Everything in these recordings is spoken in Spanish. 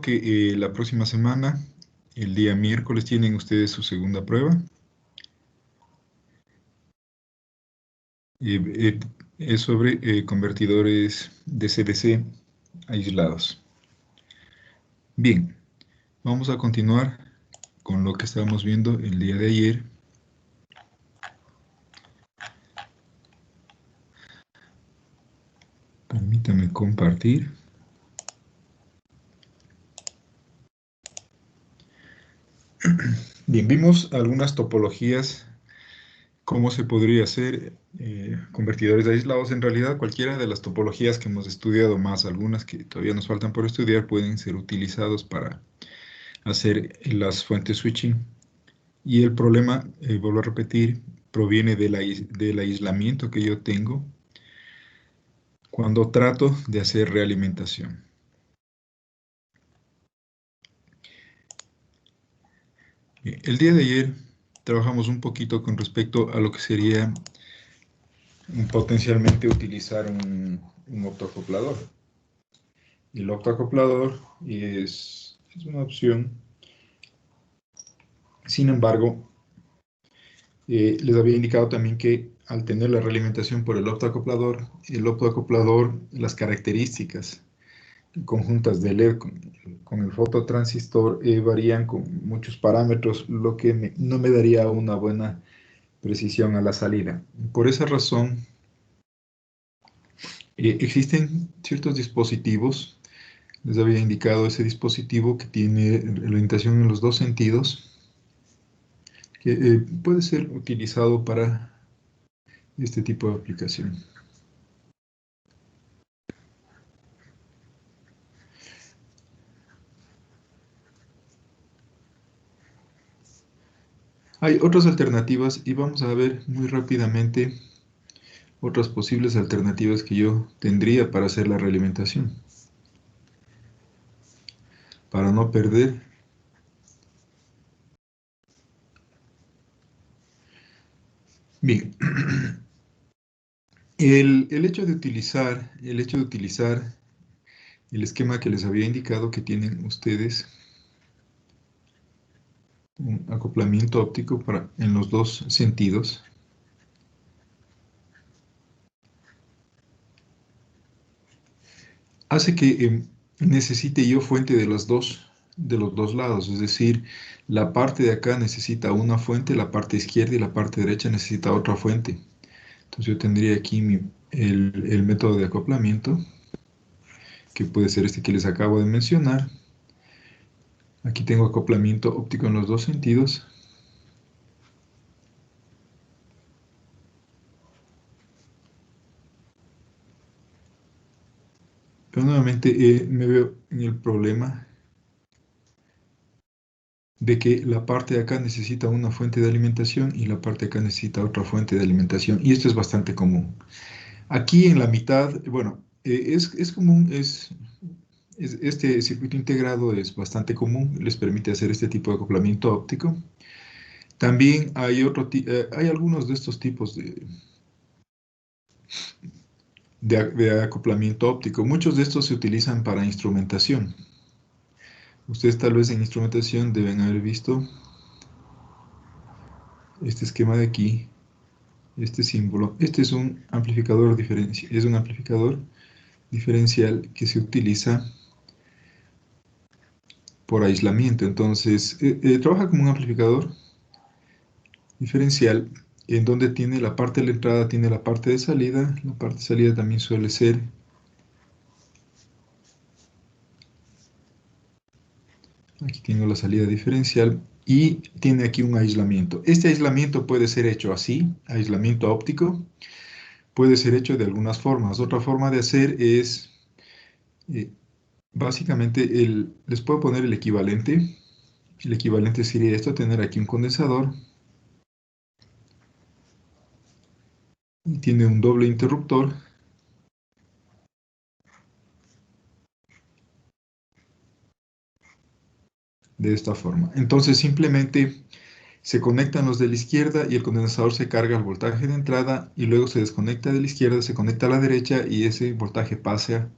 que la próxima semana, el día miércoles, tienen ustedes su segunda prueba. Eh, eh, es sobre convertidores de CDC aislados. Bien, vamos a continuar con lo que estábamos viendo el día de ayer. Permítame compartir. Bien, vimos algunas topologías, cómo se podría hacer convertidores aislados. En realidad, cualquiera de las topologías que hemos estudiado, más algunas que todavía nos faltan por estudiar, pueden ser utilizados para hacer las fuentes switching. Y el problema, vuelvo a repetir, proviene del aislamiento que yo tengo cuando trato de hacer realimentación. El día de ayer trabajamos un poquito con respecto a lo que sería potencialmente utilizar un optoacoplador. El optoacoplador es una opción. Sin embargo, les había indicado también que al tener la realimentación por el optoacoplador, las características conjuntas de LED con el fototransistor varían con muchos parámetros, lo que no me daría una buena precisión a la salida. Por esa razón, existen ciertos dispositivos. Les había indicado ese dispositivo que tiene orientación en los dos sentidos, que puede ser utilizado para este tipo de aplicación. Hay otras alternativas y vamos a ver muy rápidamente otras posibles alternativas que yo tendría para hacer la realimentación, para no perder. Bien, el hecho de utilizar el esquema que les había indicado que tienen ustedes, un acoplamiento óptico en los dos sentidos, hace que necesite yo fuente de los dos lados, es decir, la parte de acá necesita una fuente, la parte izquierda y la parte derecha necesita otra fuente. Entonces yo tendría aquí el método de acoplamiento, que puede ser este que les acabo de mencionar. Aquí tengo acoplamiento óptico en los dos sentidos. Pero nuevamente me veo en el problema de que la parte de acá necesita una fuente de alimentación y la parte de acá necesita otra fuente de alimentación. Y esto es bastante común. Aquí en la mitad, bueno, es común, este circuito integrado es bastante común, les permite hacer este tipo de acoplamiento óptico. También hay algunos de estos tipos de acoplamiento óptico. Muchos de estos se utilizan para instrumentación. Ustedes tal vez en instrumentación deben haber visto este esquema de aquí, este símbolo. Este es un amplificador diferencial que se utiliza por aislamiento. Entonces, trabaja como un amplificador diferencial en donde tiene la parte de la entrada, tiene la parte de salida. La parte de salida también suele ser, aquí tengo la salida diferencial y tiene aquí un aislamiento. Este aislamiento puede ser hecho así, aislamiento óptico, puede ser hecho de algunas formas. Otra forma de hacer es, eh, básicamente, les puedo poner el equivalente. El equivalente sería esto, tener aquí un condensador y tiene un doble interruptor. De esta forma. Entonces simplemente se conectan los de la izquierda y el condensador se carga al voltaje de entrada y luego se desconecta de la izquierda, se conecta a la derecha y ese voltaje pasa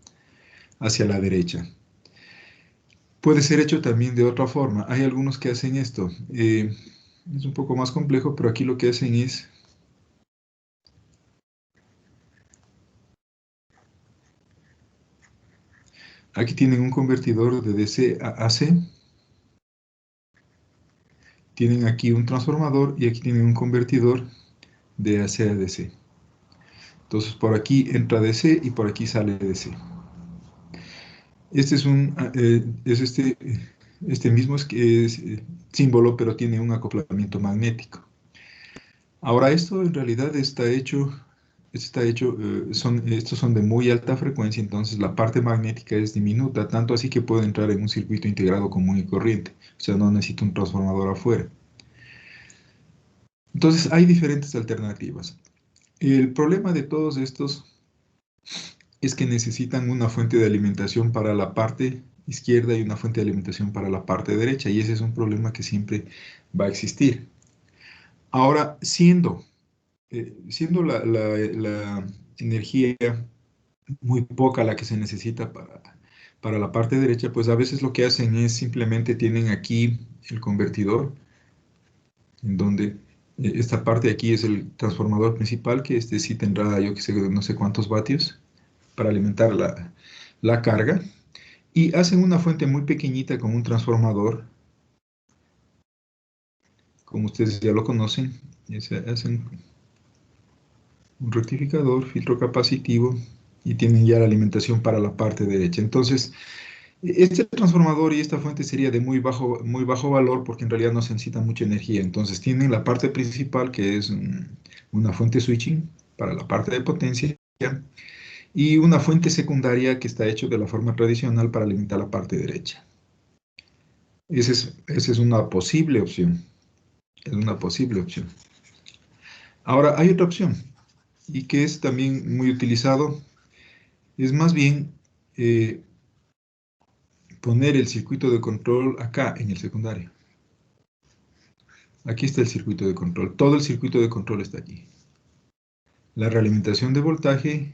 hacia la derecha. Puede ser hecho también de otra forma. Hay algunos que hacen esto. Es un poco más complejo, pero aquí lo que hacen es, aquí tienen un convertidor de DC a AC, tienen aquí un transformador y aquí tienen un convertidor de AC a DC. Entonces por aquí entra DC y por aquí sale DC. Este es este mismo símbolo, pero tiene un acoplamiento magnético. Ahora esto en realidad estos son de muy alta frecuencia, entonces la parte magnética es diminuta, tanto así que puede entrar en un circuito integrado común y corriente, o sea, no necesita un transformador afuera. Entonces hay diferentes alternativas. El problema de todos estos es que necesitan una fuente de alimentación para la parte izquierda y una fuente de alimentación para la parte derecha, y ese es un problema que siempre va a existir. Ahora, siendo la energía muy poca la que se necesita para la parte derecha, pues a veces lo que hacen es simplemente tienen aquí el convertidor, en donde esta parte de aquí es el transformador principal, que este sí tendrá, yo que sé, no sé cuántos vatios para alimentar la carga, y hacen una fuente muy pequeñita con un transformador, como ustedes ya lo conocen, hacen un rectificador, filtro capacitivo, y tienen ya la alimentación para la parte derecha. Entonces, este transformador y esta fuente sería de muy bajo valor porque en realidad no se necesita mucha energía. Entonces tienen la parte principal que es una fuente switching para la parte de potencia y una fuente secundaria que está hecho de la forma tradicional para alimentar la parte derecha. Esa es una posible opción. Es una posible opción. Ahora hay otra opción y que es también muy utilizado. Es más bien eh, poner el circuito de control acá en el secundario. Aquí está el circuito de control. Todo el circuito de control está aquí. La realimentación de voltaje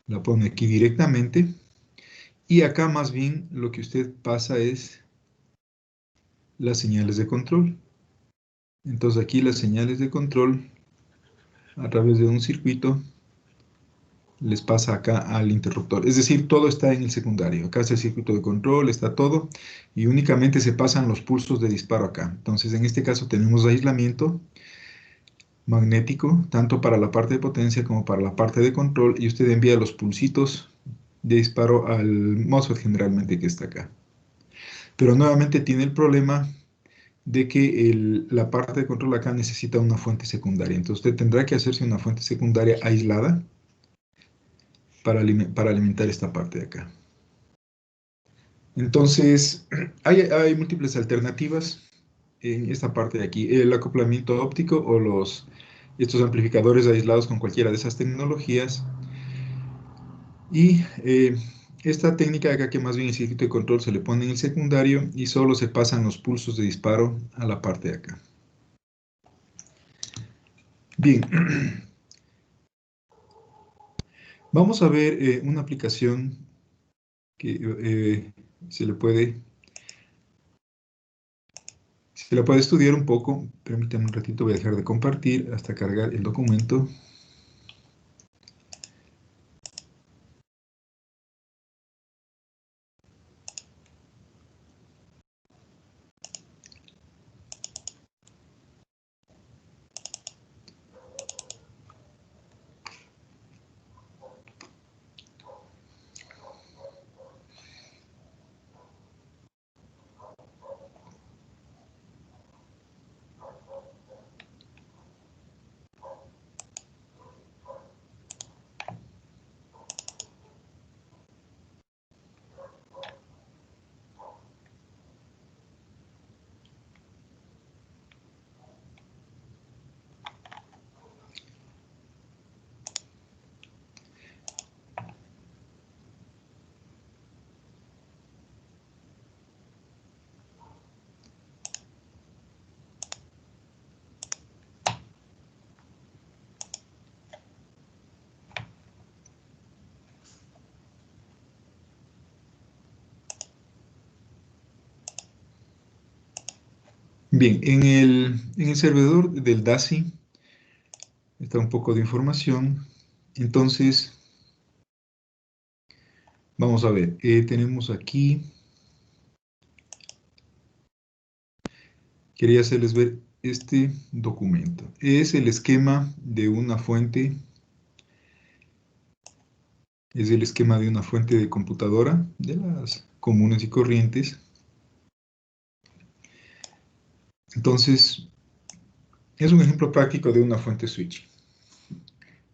la pone aquí directamente. Y acá más bien lo que usted pasa es las señales de control. Entonces aquí las señales de control a través de un circuito les pasa acá al interruptor. Es decir, todo está en el secundario. Acá está el circuito de control, está todo. Y únicamente se pasan los pulsos de disparo acá. Entonces en este caso tenemos aislamiento magnético, tanto para la parte de potencia como para la parte de control, y usted envía los pulsitos de disparo al MOSFET generalmente que está acá. Pero nuevamente tiene el problema de que la parte de control acá necesita una fuente secundaria. Entonces usted tendrá que hacerse una fuente secundaria aislada para alimentar esta parte de acá. Entonces, hay múltiples alternativas en esta parte de aquí. El acoplamiento óptico o estos amplificadores aislados con cualquiera de esas tecnologías. Y esta técnica de acá, que más bien el circuito de control se le pone en el secundario y solo se pasan los pulsos de disparo a la parte de acá. Bien, vamos a ver una aplicación que se le puede estudiar un poco. Permítanme un ratito, voy a dejar de compartir hasta cargar el documento. Bien, en el servidor del DASI está un poco de información. Entonces, vamos a ver. Tenemos aquí, quería hacerles ver este documento. Es el esquema de una fuente, es el esquema de una fuente de computadora, de las comunes y corrientes. Entonces, es un ejemplo práctico de una fuente switch.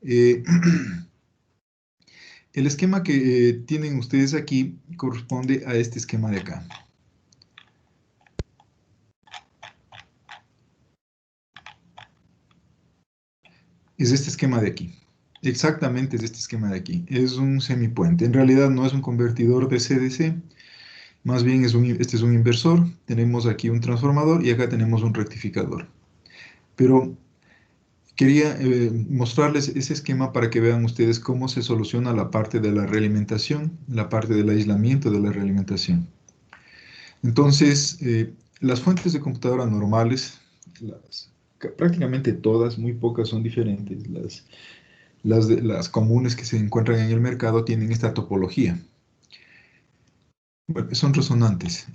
Eh, el esquema que tienen ustedes aquí corresponde a este esquema de acá. Es este esquema de aquí. Exactamente es este esquema de aquí. Es un semipuente. En realidad no es un convertidor de C-DC, más bien este es un inversor. Tenemos aquí un transformador y acá tenemos un rectificador. Pero quería mostrarles ese esquema para que vean ustedes cómo se soluciona la parte de la realimentación, la parte del aislamiento de la realimentación. Entonces, las fuentes de computadora normales, prácticamente todas, muy pocas son diferentes. Las comunes que se encuentran en el mercado tienen esta topología. Bueno, son resonantes.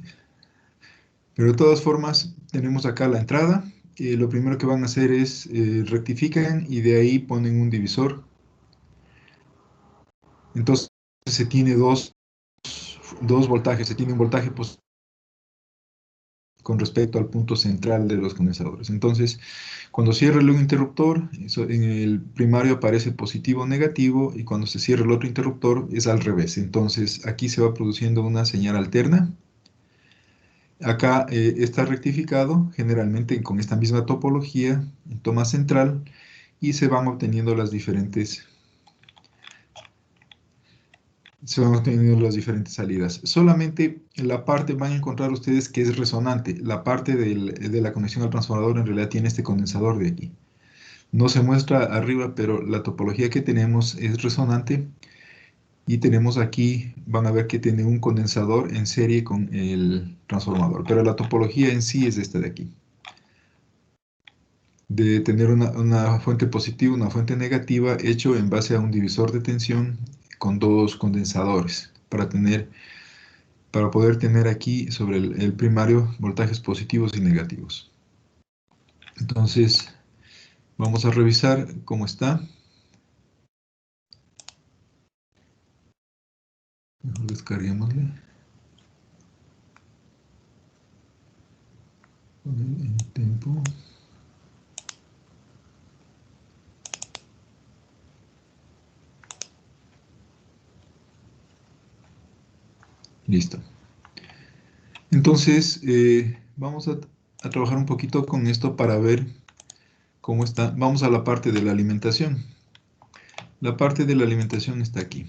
Pero de todas formas, tenemos acá la entrada. Lo primero que van a hacer es rectifican y de ahí ponen un divisor. Entonces se tiene dos voltajes. Se tiene un voltaje con respecto al punto central de los condensadores. Entonces, cuando cierra un interruptor, en el primario aparece positivo o negativo, y cuando se cierra el otro interruptor es al revés. Entonces, aquí se va produciendo una señal alterna. Acá está rectificado, generalmente con esta misma topología, en toma central, y se van obteniendo las diferentes salidas. Solamente en la parte van a encontrar ustedes que es resonante. La parte de la conexión al transformador en realidad tiene este condensador de aquí. No se muestra arriba, pero la topología que tenemos es resonante. Y tenemos aquí, van a ver que tiene un condensador en serie con el transformador. Pero la topología en sí es esta de aquí. De tener una fuente positiva, una fuente negativa, hecho en base a un divisor de tensión con dos condensadores, para poder tener aquí sobre el primario voltajes positivos y negativos. Entonces, vamos a revisar cómo está. Mejor descarguémosle. Con el tempo. Listo. Entonces, vamos a trabajar un poquito con esto para ver cómo está. Vamos a la parte de la alimentación. La parte de la alimentación está aquí.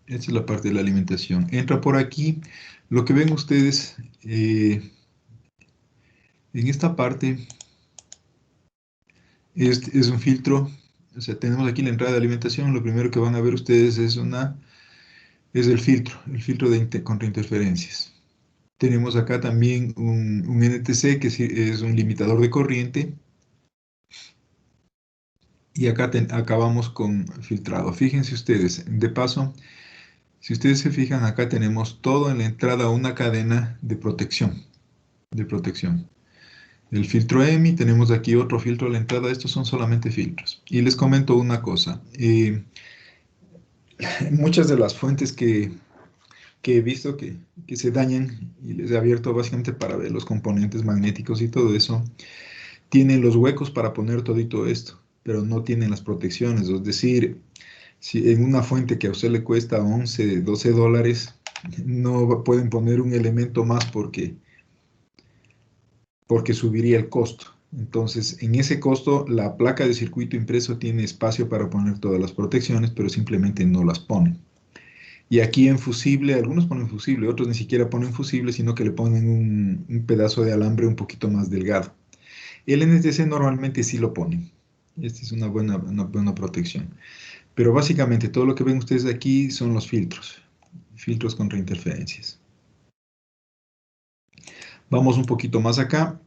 Esta es la parte de la alimentación. Entra por aquí. Lo que ven ustedes en esta parte es un filtro. O sea, tenemos aquí la entrada de alimentación. Lo primero que van a ver ustedes es el filtro de contrainterferencias. Tenemos acá también un NTC, que es un limitador de corriente. Y acá acabamos con filtrado. Fíjense ustedes, de paso, si ustedes se fijan, acá tenemos todo en la entrada una cadena de protección. De protección. El filtro EMI, tenemos aquí otro filtro a la entrada. Estos son solamente filtros. Y les comento una cosa. Muchas de las fuentes que he visto que se dañan, y les he abierto básicamente para ver los componentes magnéticos y todo eso, tienen los huecos para poner todito esto, pero no tienen las protecciones. Es decir, si en una fuente que a usted le cuesta 11, 12 dólares, no pueden poner un elemento más porque subiría el costo. Entonces, en ese costo, la placa de circuito impreso tiene espacio para poner todas las protecciones, pero simplemente no las ponen. Y aquí en fusible, algunos ponen fusible, otros ni siquiera ponen fusible, sino que le ponen un pedazo de alambre un poquito más delgado. El NTC normalmente sí lo ponen. Esta es una buena protección. Pero básicamente todo lo que ven ustedes aquí son los filtros contra interferencias. Vamos un poquito más acá.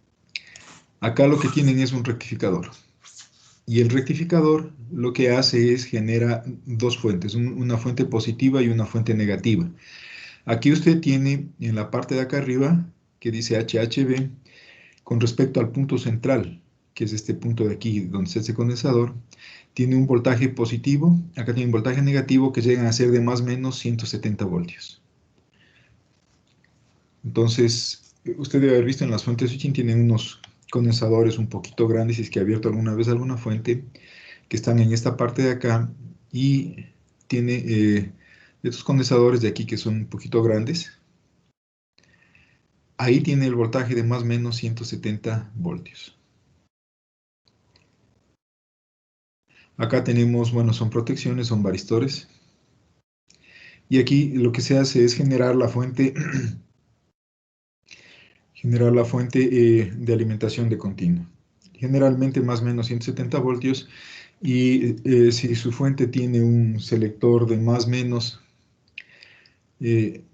Acá lo que tienen es un rectificador. Y el rectificador lo que hace es genera dos fuentes, una fuente positiva y una fuente negativa. Aquí usted tiene en la parte de acá arriba, que dice HHV, con respecto al punto central, que es este punto de aquí donde está este condensador, tiene un voltaje positivo, acá tiene un voltaje negativo que llegan a ser de más o menos 170 voltios. Entonces, usted debe haber visto en las fuentes switching tienen unos condensadores un poquito grandes, si es que ha abierto alguna vez alguna fuente, que están en esta parte de acá, y tiene estos condensadores de aquí que son un poquito grandes. Ahí tiene el voltaje de más o menos 170 voltios. Acá tenemos, bueno, son protecciones, son varistores. Y aquí lo que se hace es generar la fuente, de alimentación de continuo. Generalmente más o menos 170 voltios. Y si su fuente tiene un selector de más o menos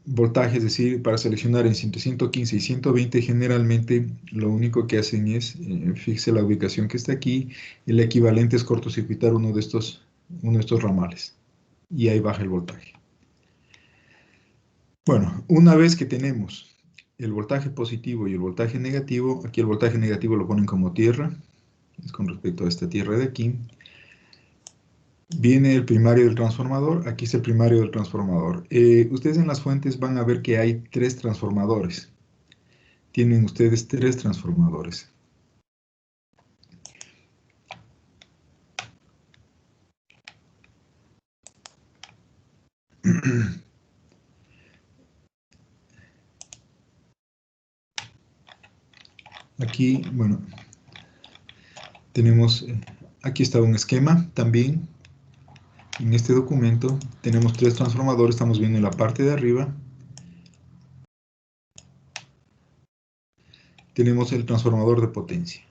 voltaje, es decir, para seleccionar en 115 y 120, generalmente lo único que hacen es, fixe la ubicación que está aquí, el equivalente es cortocircuitar uno de estos ramales, y ahí baja el voltaje. Bueno, una vez que tenemos el voltaje positivo y el voltaje negativo, aquí el voltaje negativo lo ponen como tierra, es con respecto a esta tierra de aquí. Viene el primario del transformador, aquí está el primario del transformador. Ustedes en las fuentes van a ver que hay tres transformadores. Tienen ustedes tres transformadores. Aquí, bueno, tenemos, aquí está un esquema también. En este documento tenemos tres transformadores, estamos viendo en la parte de arriba. Tenemos el transformador de potencia.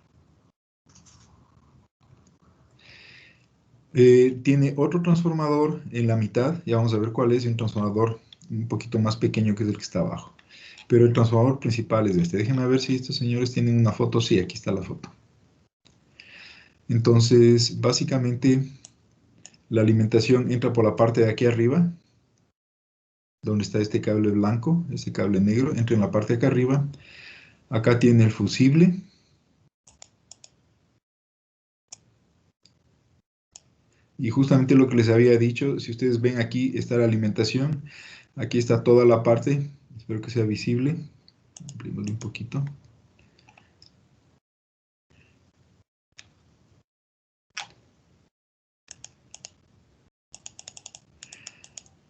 Tiene otro transformador en la mitad, ya vamos a ver cuál es, un transformador un poquito más pequeño que es el que está abajo. Pero el transformador principal es este. Déjenme ver si estos señores tienen una foto. Sí, aquí está la foto. Entonces, básicamente, la alimentación entra por la parte de aquí arriba, donde está este cable blanco, este cable negro, entra en la parte de acá arriba. Acá tiene el fusible. Y justamente lo que les había dicho, si ustedes ven aquí está la alimentación, aquí está toda la parte, espero que sea visible, ampliémosle un poquito.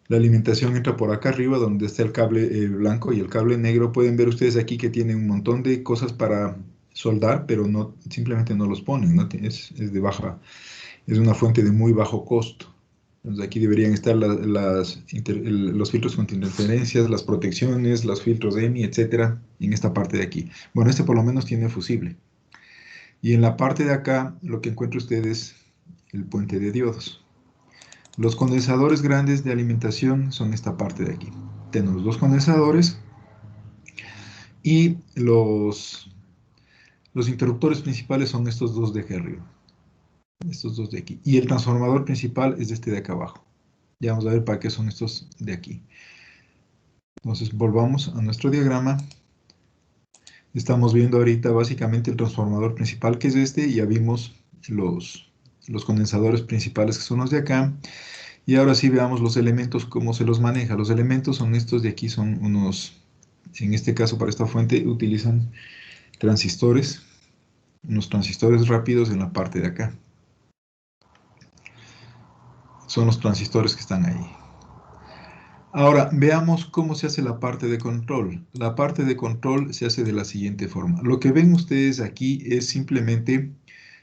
La alimentación entra por acá arriba, donde está el cable blanco y el cable negro. Pueden ver ustedes aquí que tiene un montón de cosas para soldar, pero no, simplemente no los ponen, ¿no? Es de baja, es una fuente de muy bajo costo. Entonces aquí deberían estar los filtros contra interferencias, las protecciones, los filtros EMI, etcétera, en esta parte de aquí. Bueno, este por lo menos tiene fusible. Y en la parte de acá, lo que encuentra usted es el puente de diodos. Los condensadores grandes de alimentación son esta parte de aquí. Tenemos dos condensadores y los interruptores principales son estos dos de aquí arriba. Estos dos de aquí. Y el transformador principal es este de acá abajo. Ya vamos a ver para qué son estos de aquí. Entonces volvamos a nuestro diagrama. Estamos viendo ahorita básicamente el transformador principal que es este. Ya vimos los condensadores principales que son los de acá. Y ahora sí veamos los elementos, cómo se los maneja. Los elementos son estos de aquí, son unos, en este caso para esta fuente utilizan transistores, unos transistores rápidos en la parte de acá. Son los transistores que están ahí. Ahora, veamos cómo se hace la parte de control. La parte de control se hace de la siguiente forma. Lo que ven ustedes aquí es simplemente,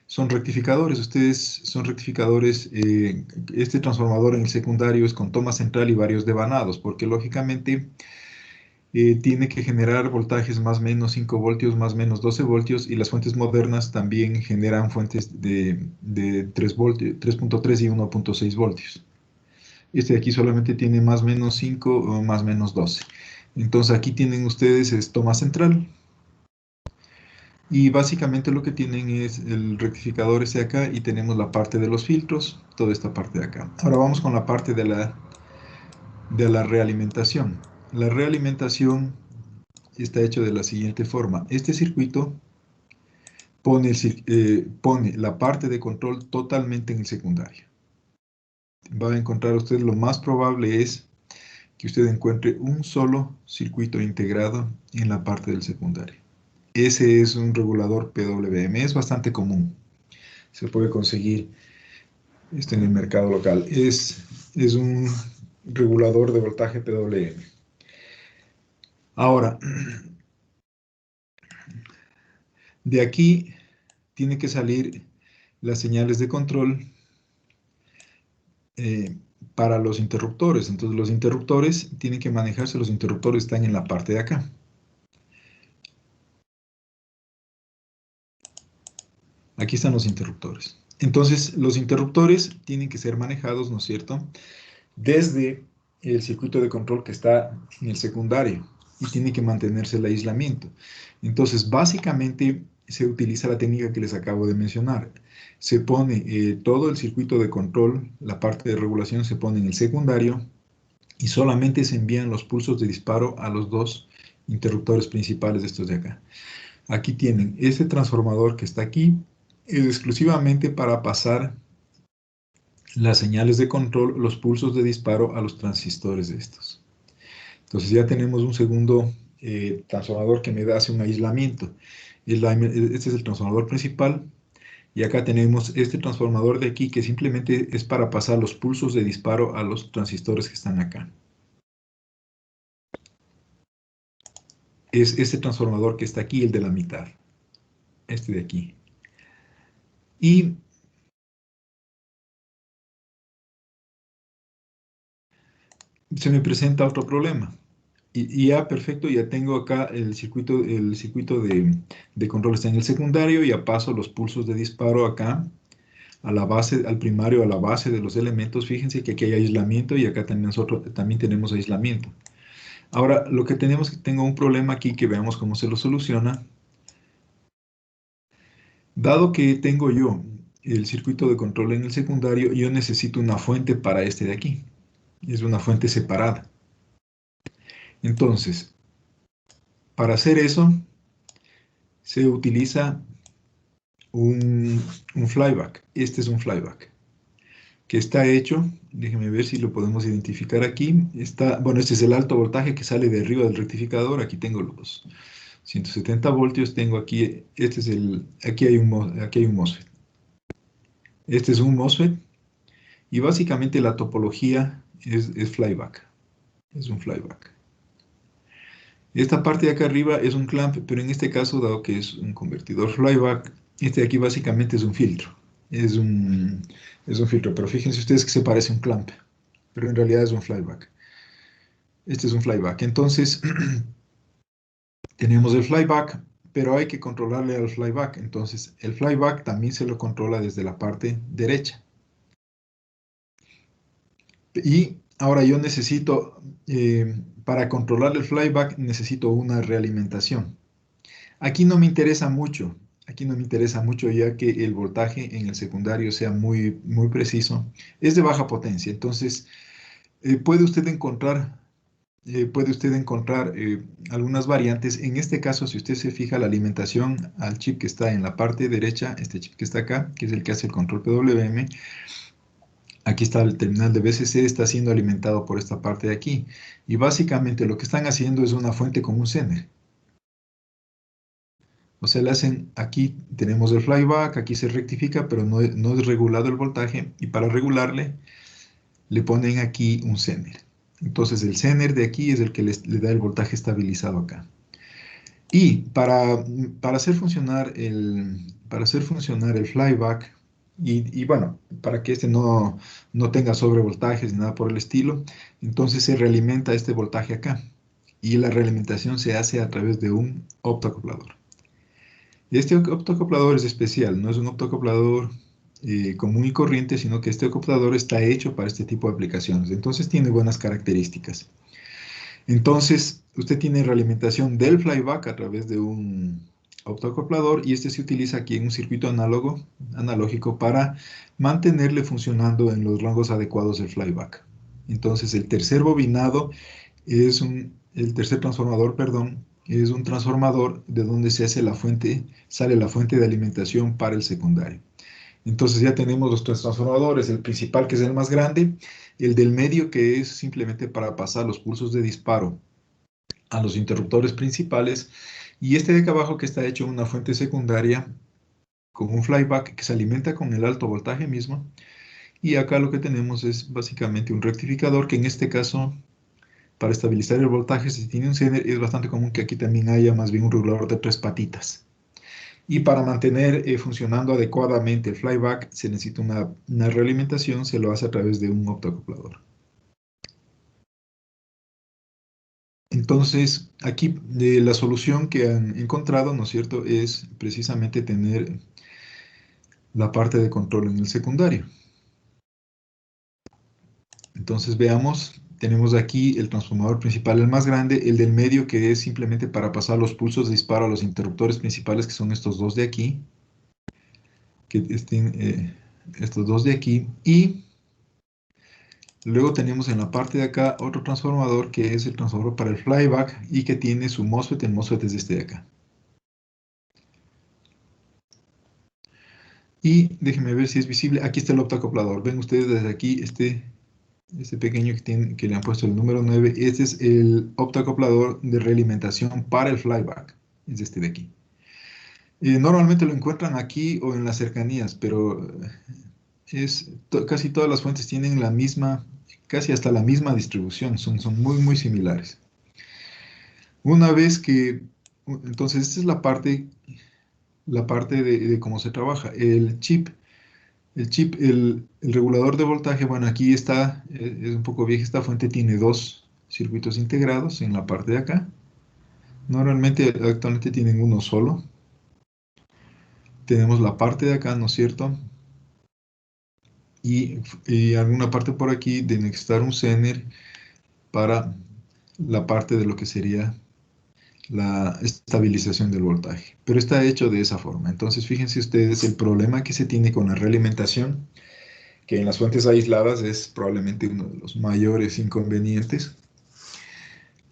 son rectificadores. Ustedes son rectificadores, este transformador en el secundario es con toma central y varios devanados, porque lógicamente tiene que generar voltajes más o menos 5 voltios, más o menos 12 voltios, y las fuentes modernas también generan fuentes de 3.3 y 1.6 voltios. Este de aquí solamente tiene más o menos 5 o más o menos 12. Entonces aquí tienen ustedes es toma central. Y básicamente lo que tienen es el rectificador ese de acá y tenemos la parte de los filtros, toda esta parte de acá. Ahora vamos con la parte de la realimentación. La realimentación está hecho de la siguiente forma. Este circuito pone la parte de control totalmente en el secundario. Va a encontrar usted, lo más probable es que usted encuentre un solo circuito integrado en la parte del secundario. Ese es un regulador PWM, es bastante común. Se puede conseguir esto en el mercado local. Es un regulador de voltaje PWM. Ahora, de aquí tiene que salir las señales de control eh, para los interruptores. Entonces los interruptores tienen que manejarse, los interruptores están en la parte de acá. Aquí están los interruptores. Entonces los interruptores tienen que ser manejados, ¿no es cierto?, desde el circuito de control que está en el secundario y tiene que mantenerse el aislamiento. Entonces básicamente se utiliza la técnica que les acabo de mencionar. Se pone todo el circuito de control, la parte de regulación se pone en el secundario y solamente se envían los pulsos de disparo a los dos interruptores principales de estos de acá. Aquí tienen este transformador que está aquí, es exclusivamente para pasar las señales de control, los pulsos de disparo a los transistores de estos. Entonces ya tenemos un segundo transformador que me hace un aislamiento. Este es el transformador principal. Y acá tenemos este transformador de aquí que simplemente es para pasar los pulsos de disparo a los transistores que están acá. Es este transformador que está aquí, el de la mitad. Este de aquí. Y se me presenta otro problema. Y ya, perfecto, ya tengo acá el circuito de control está en el secundario, ya paso los pulsos de disparo acá, a la base, al primario, a la base de los elementos. Fíjense que aquí hay aislamiento y acá también tenemos aislamiento. Ahora, lo que tenemos, tengo un problema aquí que veamos cómo se lo soluciona. Dado que tengo yo el circuito de control en el secundario, yo necesito una fuente para este de aquí. Es una fuente separada. Entonces, para hacer eso, se utiliza un flyback. Este es un flyback que está hecho, déjenme ver si lo podemos identificar aquí. Bueno, este es el alto voltaje que sale de arriba del rectificador. Aquí tengo los 170 voltios. Tengo aquí, aquí hay un MOSFET. Este es un MOSFET y básicamente la topología es flyback. Es un flyback. Esta parte de acá arriba es un clamp, pero en este caso, dado que es un convertidor flyback, este de aquí básicamente es un filtro. Es un, es un filtro, pero fíjense ustedes que se parece a un clamp, pero en realidad es un flyback. Este es un flyback. Entonces, tenemos el flyback, pero hay que controlarle al flyback. Entonces, el flyback también se lo controla desde la parte derecha. Y ahora yo necesito, para controlar el flyback, necesito una realimentación. Aquí no me interesa mucho. Aquí no me interesa mucho ya que el voltaje en el secundario sea muy, muy preciso. Es de baja potencia, entonces puede usted encontrar, algunas variantes. En este caso, si usted se fija la alimentación al chip que está en la parte derecha, este chip que está acá, que es el que hace el control PWM, aquí está el terminal de VCC, está siendo alimentado por esta parte de aquí. Y básicamente lo que están haciendo es una fuente con un Zener. O sea, le hacen, aquí tenemos el flyback, aquí se rectifica, pero no es regulado el voltaje, y para regularle le ponen aquí un Zener. Entonces el Zener de aquí es el que le da el voltaje estabilizado acá. Y para hacer funcionar el flyback, bueno, para que este no tenga sobrevoltajes ni nada por el estilo, entonces se realimenta este voltaje acá. Y la realimentación se hace a través de un optoacoplador. Este optoacoplador es especial, no es un optoacoplador común y corriente, sino que este acoplador está hecho para este tipo de aplicaciones. Entonces tiene buenas características. Entonces, usted tiene realimentación del flyback a través de un optoacoplador, y este se utiliza aquí en un circuito analógico para mantenerle funcionando en los rangos adecuados del flyback. Entonces, el tercer bobinado el tercer transformador, perdón, es un transformador de donde se hace la fuente, sale la fuente de alimentación para el secundario. Entonces ya tenemos los tres transformadores, el principal que es el más grande, el del medio que es simplemente para pasar los pulsos de disparo a los interruptores principales, y este de acá abajo que está hecho en una fuente secundaria con un flyback que se alimenta con el alto voltaje mismo, y acá lo que tenemos es básicamente un rectificador que en este caso, para estabilizar el voltaje, si tiene un Zener, es bastante común que aquí también haya más bien un regulador de tres patitas. Y para mantener funcionando adecuadamente el flyback se necesita una realimentación, se lo hace a través de un optoacoplador. Entonces, aquí la solución que han encontrado, ¿no es cierto?, es precisamente tener la parte de control en el secundario. Entonces, veamos, tenemos aquí el transformador principal, el más grande, el del medio, que es simplemente para pasar los pulsos de disparo a los interruptores principales, que son estos dos de aquí, que estén, estos dos de aquí, y luego tenemos en la parte de acá otro transformador que es el transformador para el flyback y que tiene su MOSFET, el MOSFET es este de acá. Y déjenme ver si es visible, aquí está el optoacoplador, ven ustedes desde aquí este pequeño que le han puesto el número 9, este es el optoacoplador de realimentación para el flyback, es este de aquí. Normalmente lo encuentran aquí o en las cercanías, pero casi todas las fuentes tienen la misma, casi hasta la misma distribución, son muy, muy similares. Una vez que, entonces esta es la parte de cómo se trabaja. El regulador de voltaje, bueno, aquí está, es un poco vieja esta fuente, tiene dos circuitos integrados en la parte de acá. Normalmente, actualmente tienen uno solo. Tenemos la parte de acá, ¿no es cierto? Y alguna parte por aquí de necesitar un Zener para la parte de lo que sería la estabilización del voltaje. Pero está hecho de esa forma. Entonces, fíjense ustedes el problema que se tiene con la realimentación, que en las fuentes aisladas es probablemente uno de los mayores inconvenientes.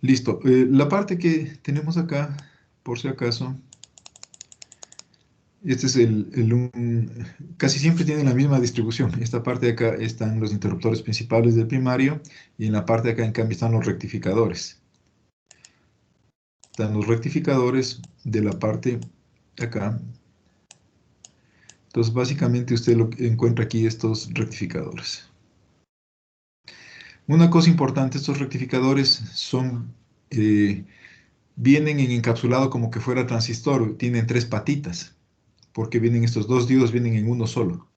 Listo. La parte que tenemos acá, por si acaso, este es casi siempre tiene la misma distribución. Esta parte de acá están los interruptores principales del primario y en la parte de acá, en cambio, están los rectificadores. Están los rectificadores de la parte de acá. Entonces, básicamente usted lo que encuentra aquí estos rectificadores. Una cosa importante, estos rectificadores vienen en encapsulado como que fuera transistor, tienen tres patitas, porque estos dos diodos vienen en uno solo.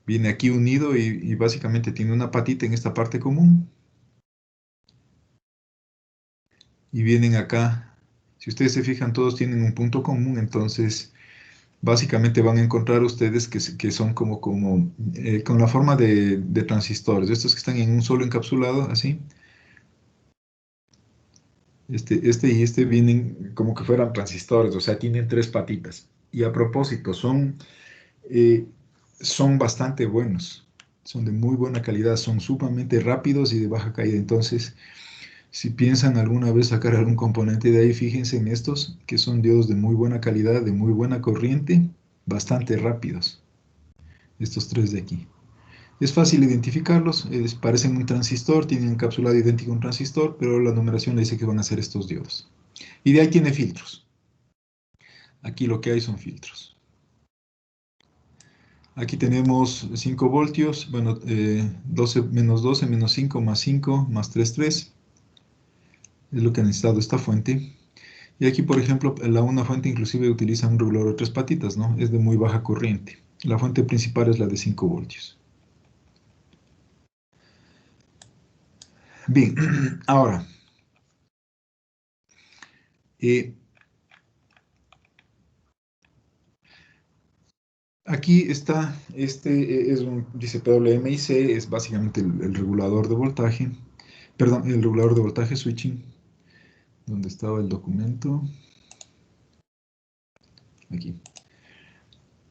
Viene aquí unido y básicamente tiene una patita en esta parte común. Y vienen acá, si ustedes se fijan, todos tienen un punto común, entonces básicamente van a encontrar ustedes que son con la forma de transistores, estos que están en un solo encapsulado, así. Y este vienen como que fueran transistores, o sea, tienen tres patitas. Y a propósito, eh, son bastante buenos, son de muy buena calidad, son sumamente rápidos y de baja caída. Entonces, si piensan alguna vez sacar algún componente de ahí, fíjense en estos, que son diodos de muy buena calidad, de muy buena corriente, bastante rápidos, estos tres de aquí. Es fácil identificarlos, parecen un transistor, tienen encapsulado idéntico a un transistor, pero la numeración le dice que van a ser estos diodos. Y de ahí tiene filtros. Aquí lo que hay son filtros. Aquí tenemos 5 voltios, bueno, 12 menos 12 menos 5 más 5 más 3 3. Es lo que ha necesitado esta fuente. Y aquí, por ejemplo, una fuente inclusive utiliza un regulador de tres patitas, ¿no? Es de muy baja corriente. La fuente principal es la de 5 voltios. Bien, ahora, eh, aquí está, es dice PWMIC, es básicamente el regulador de voltaje, perdón, el regulador de voltaje switching, donde estaba el documento. aquí.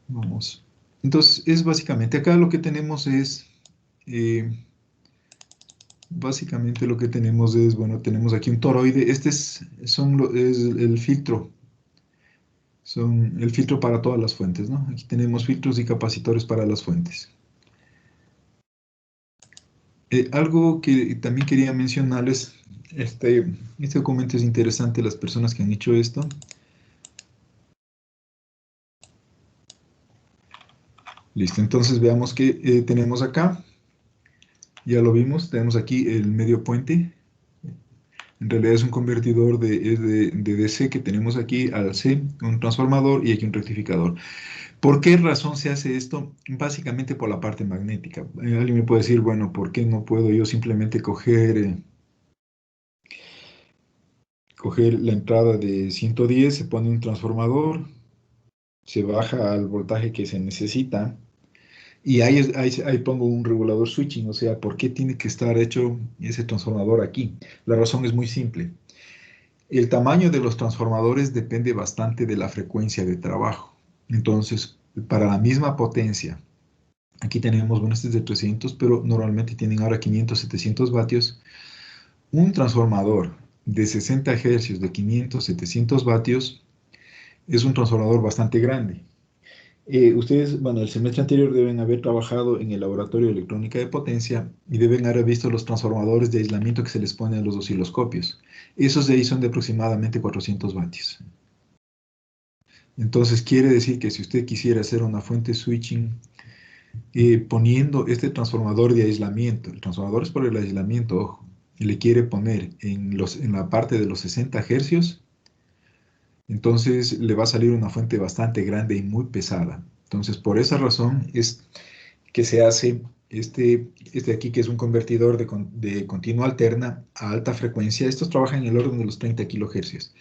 Vamos. Entonces, es básicamente, acá lo que tenemos es, eh, básicamente lo que tenemos es, bueno, tenemos aquí un toroide. Este es el filtro. Son el filtro para todas las fuentes, ¿no? Aquí tenemos filtros y capacitores para las fuentes. Algo que también quería mencionarles, este documento es interesante, las personas que han hecho esto. Listo, entonces veamos qué tenemos acá. Ya lo vimos, tenemos aquí el medio puente. En realidad es un convertidor de DC que tenemos aquí al C, un transformador y aquí un rectificador. ¿Por qué razón se hace esto? Básicamente por la parte magnética. Alguien me puede decir, bueno, ¿por qué no puedo yo simplemente coger la entrada de 110, se pone un transformador, se baja al voltaje que se necesita y ahí pongo un regulador switching? O sea, ¿por qué tiene que estar hecho ese transformador aquí? La razón es muy simple. El tamaño de los transformadores depende bastante de la frecuencia de trabajo. Entonces, para la misma potencia, aquí tenemos, bueno, este es de 300, pero normalmente tienen ahora 500, 700 vatios. Un transformador de 60 hercios de 500, 700 vatios es un transformador bastante grande. Ustedes, bueno, el semestre anterior deben haber trabajado en el laboratorio de electrónica de potencia y deben haber visto los transformadores de aislamiento que se les pone a los osciloscopios. Esos de ahí son de aproximadamente 400 vatios. Entonces quiere decir que si usted quisiera hacer una fuente switching poniendo este transformador de aislamiento, el transformador es por el aislamiento, ojo, y le quiere poner en la parte de los 60 hercios, entonces le va a salir una fuente bastante grande y muy pesada. Entonces, por esa razón es que se hace este aquí, que es un convertidor de continua alterna a alta frecuencia. Estos trabajan en el orden de los 30 kilohercios.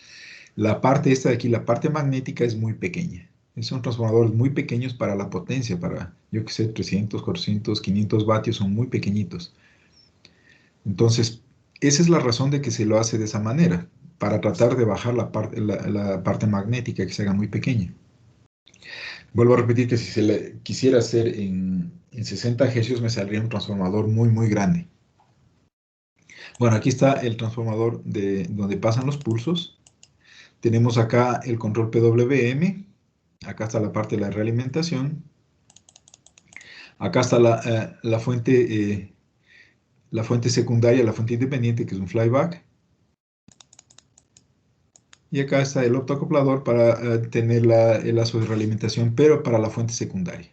La parte esta de aquí, la parte magnética, es muy pequeña. Son transformadores muy pequeños para la potencia, para, yo que sé, 300, 400, 500 vatios, son muy pequeñitos. Entonces, esa es la razón de que se lo hace de esa manera, para tratar de bajar la parte magnética, que se haga muy pequeña. Vuelvo a repetir que si se le quisiera hacer en 60 hercios, me saldría un transformador muy, muy grande. Bueno, aquí está el transformador de donde pasan los pulsos. Tenemos acá el control PWM. Acá está la parte de la realimentación. Acá está la fuente secundaria, la fuente independiente, que es un flyback. Y acá está el optoacoplador para tener el lazo de realimentación, pero para la fuente secundaria.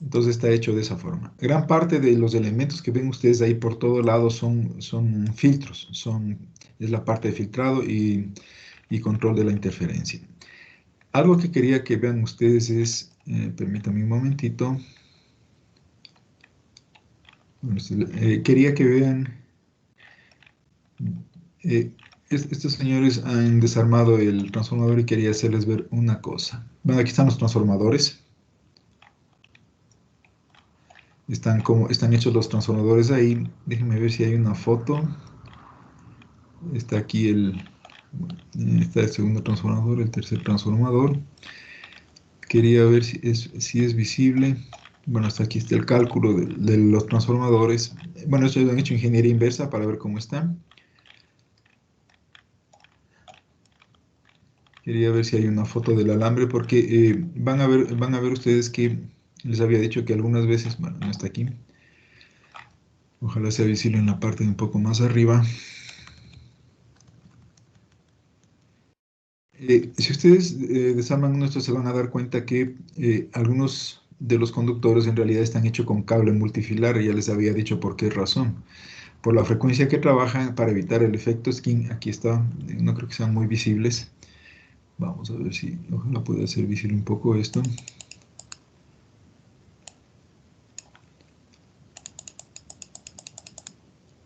Entonces está hecho de esa forma. Gran parte de los elementos que ven ustedes ahí por todos lados son filtros, es la parte de filtrado y control de la interferencia. Algo que quería que vean ustedes es, permítanme un momentito, quería que vean, eh, estos señores han desarmado el transformador y quería hacerles ver una cosa. Bueno, aquí están los transformadores. Están hechos los transformadores ahí. Déjenme ver si hay una foto. Está aquí está el segundo transformador, el tercer transformador. Quería ver si es visible. Bueno, hasta aquí está el cálculo de los transformadores. Bueno, esto lo han hecho ingeniería inversa para ver cómo están. Quería ver si hay una foto del alambre porque van a ver ustedes que les había dicho que algunas veces, bueno, no está aquí. Ojalá sea visible en la parte un poco más arriba. Si ustedes desarman nuestro, se van a dar cuenta que algunos de los conductores en realidad están hechos con cable multifilar, y ya les había dicho por qué razón. Por la frecuencia que trabajan para evitar el efecto skin, aquí está, no creo que sean muy visibles. Vamos a ver si, ojalá pueda hacer visible un poco esto.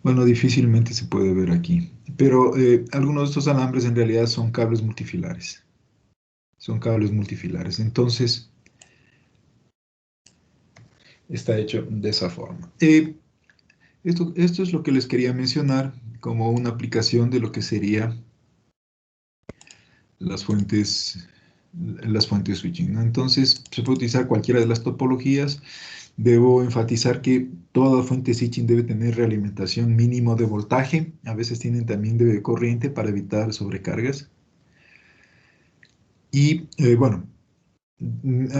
Bueno, difícilmente se puede ver aquí, pero algunos de estos alambres en realidad son cables multifilares. Son cables multifilares, entonces está hecho de esa forma. Esto es lo que les quería mencionar como una aplicación de lo que sería las fuentes, las fuentes switching, ¿no? Entonces, se puede utilizar cualquiera de las topologías. Debo enfatizar que toda fuente switching debe tener realimentación mínimo de voltaje. A veces tienen también de corriente para evitar sobrecargas. Y bueno,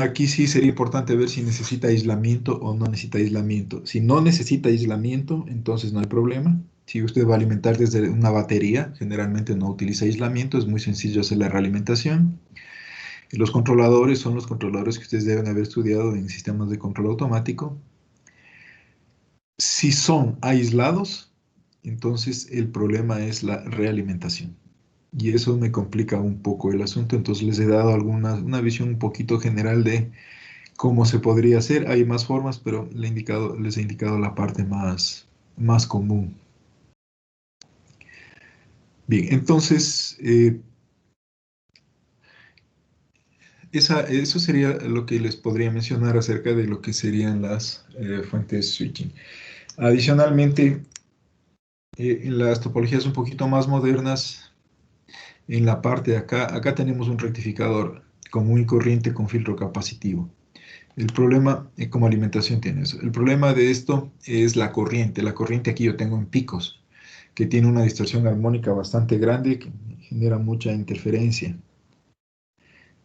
aquí sí sería importante ver si necesita aislamiento o no necesita aislamiento. Si no necesita aislamiento, entonces no hay problema. Si usted va a alimentar desde una batería, generalmente no utiliza aislamiento, es muy sencillo hacer la realimentación. Y los controladores son los controladores que ustedes deben haber estudiado en sistemas de control automático. Si son aislados, entonces el problema es la realimentación. Y eso me complica un poco el asunto, entonces les he dado una visión un poquito general de cómo se podría hacer. Hay más formas, pero les he indicado la parte más común. Bien, entonces, eso sería lo que les podría mencionar acerca de lo que serían las fuentes switching. Adicionalmente, en las topologías un poquito más modernas, en la parte de acá tenemos un rectificador común y corriente con filtro capacitivo. El problema, como alimentación tiene eso, el problema de esto es la corriente. La corriente aquí yo tengo en picos, que tiene una distorsión armónica bastante grande, que genera mucha interferencia.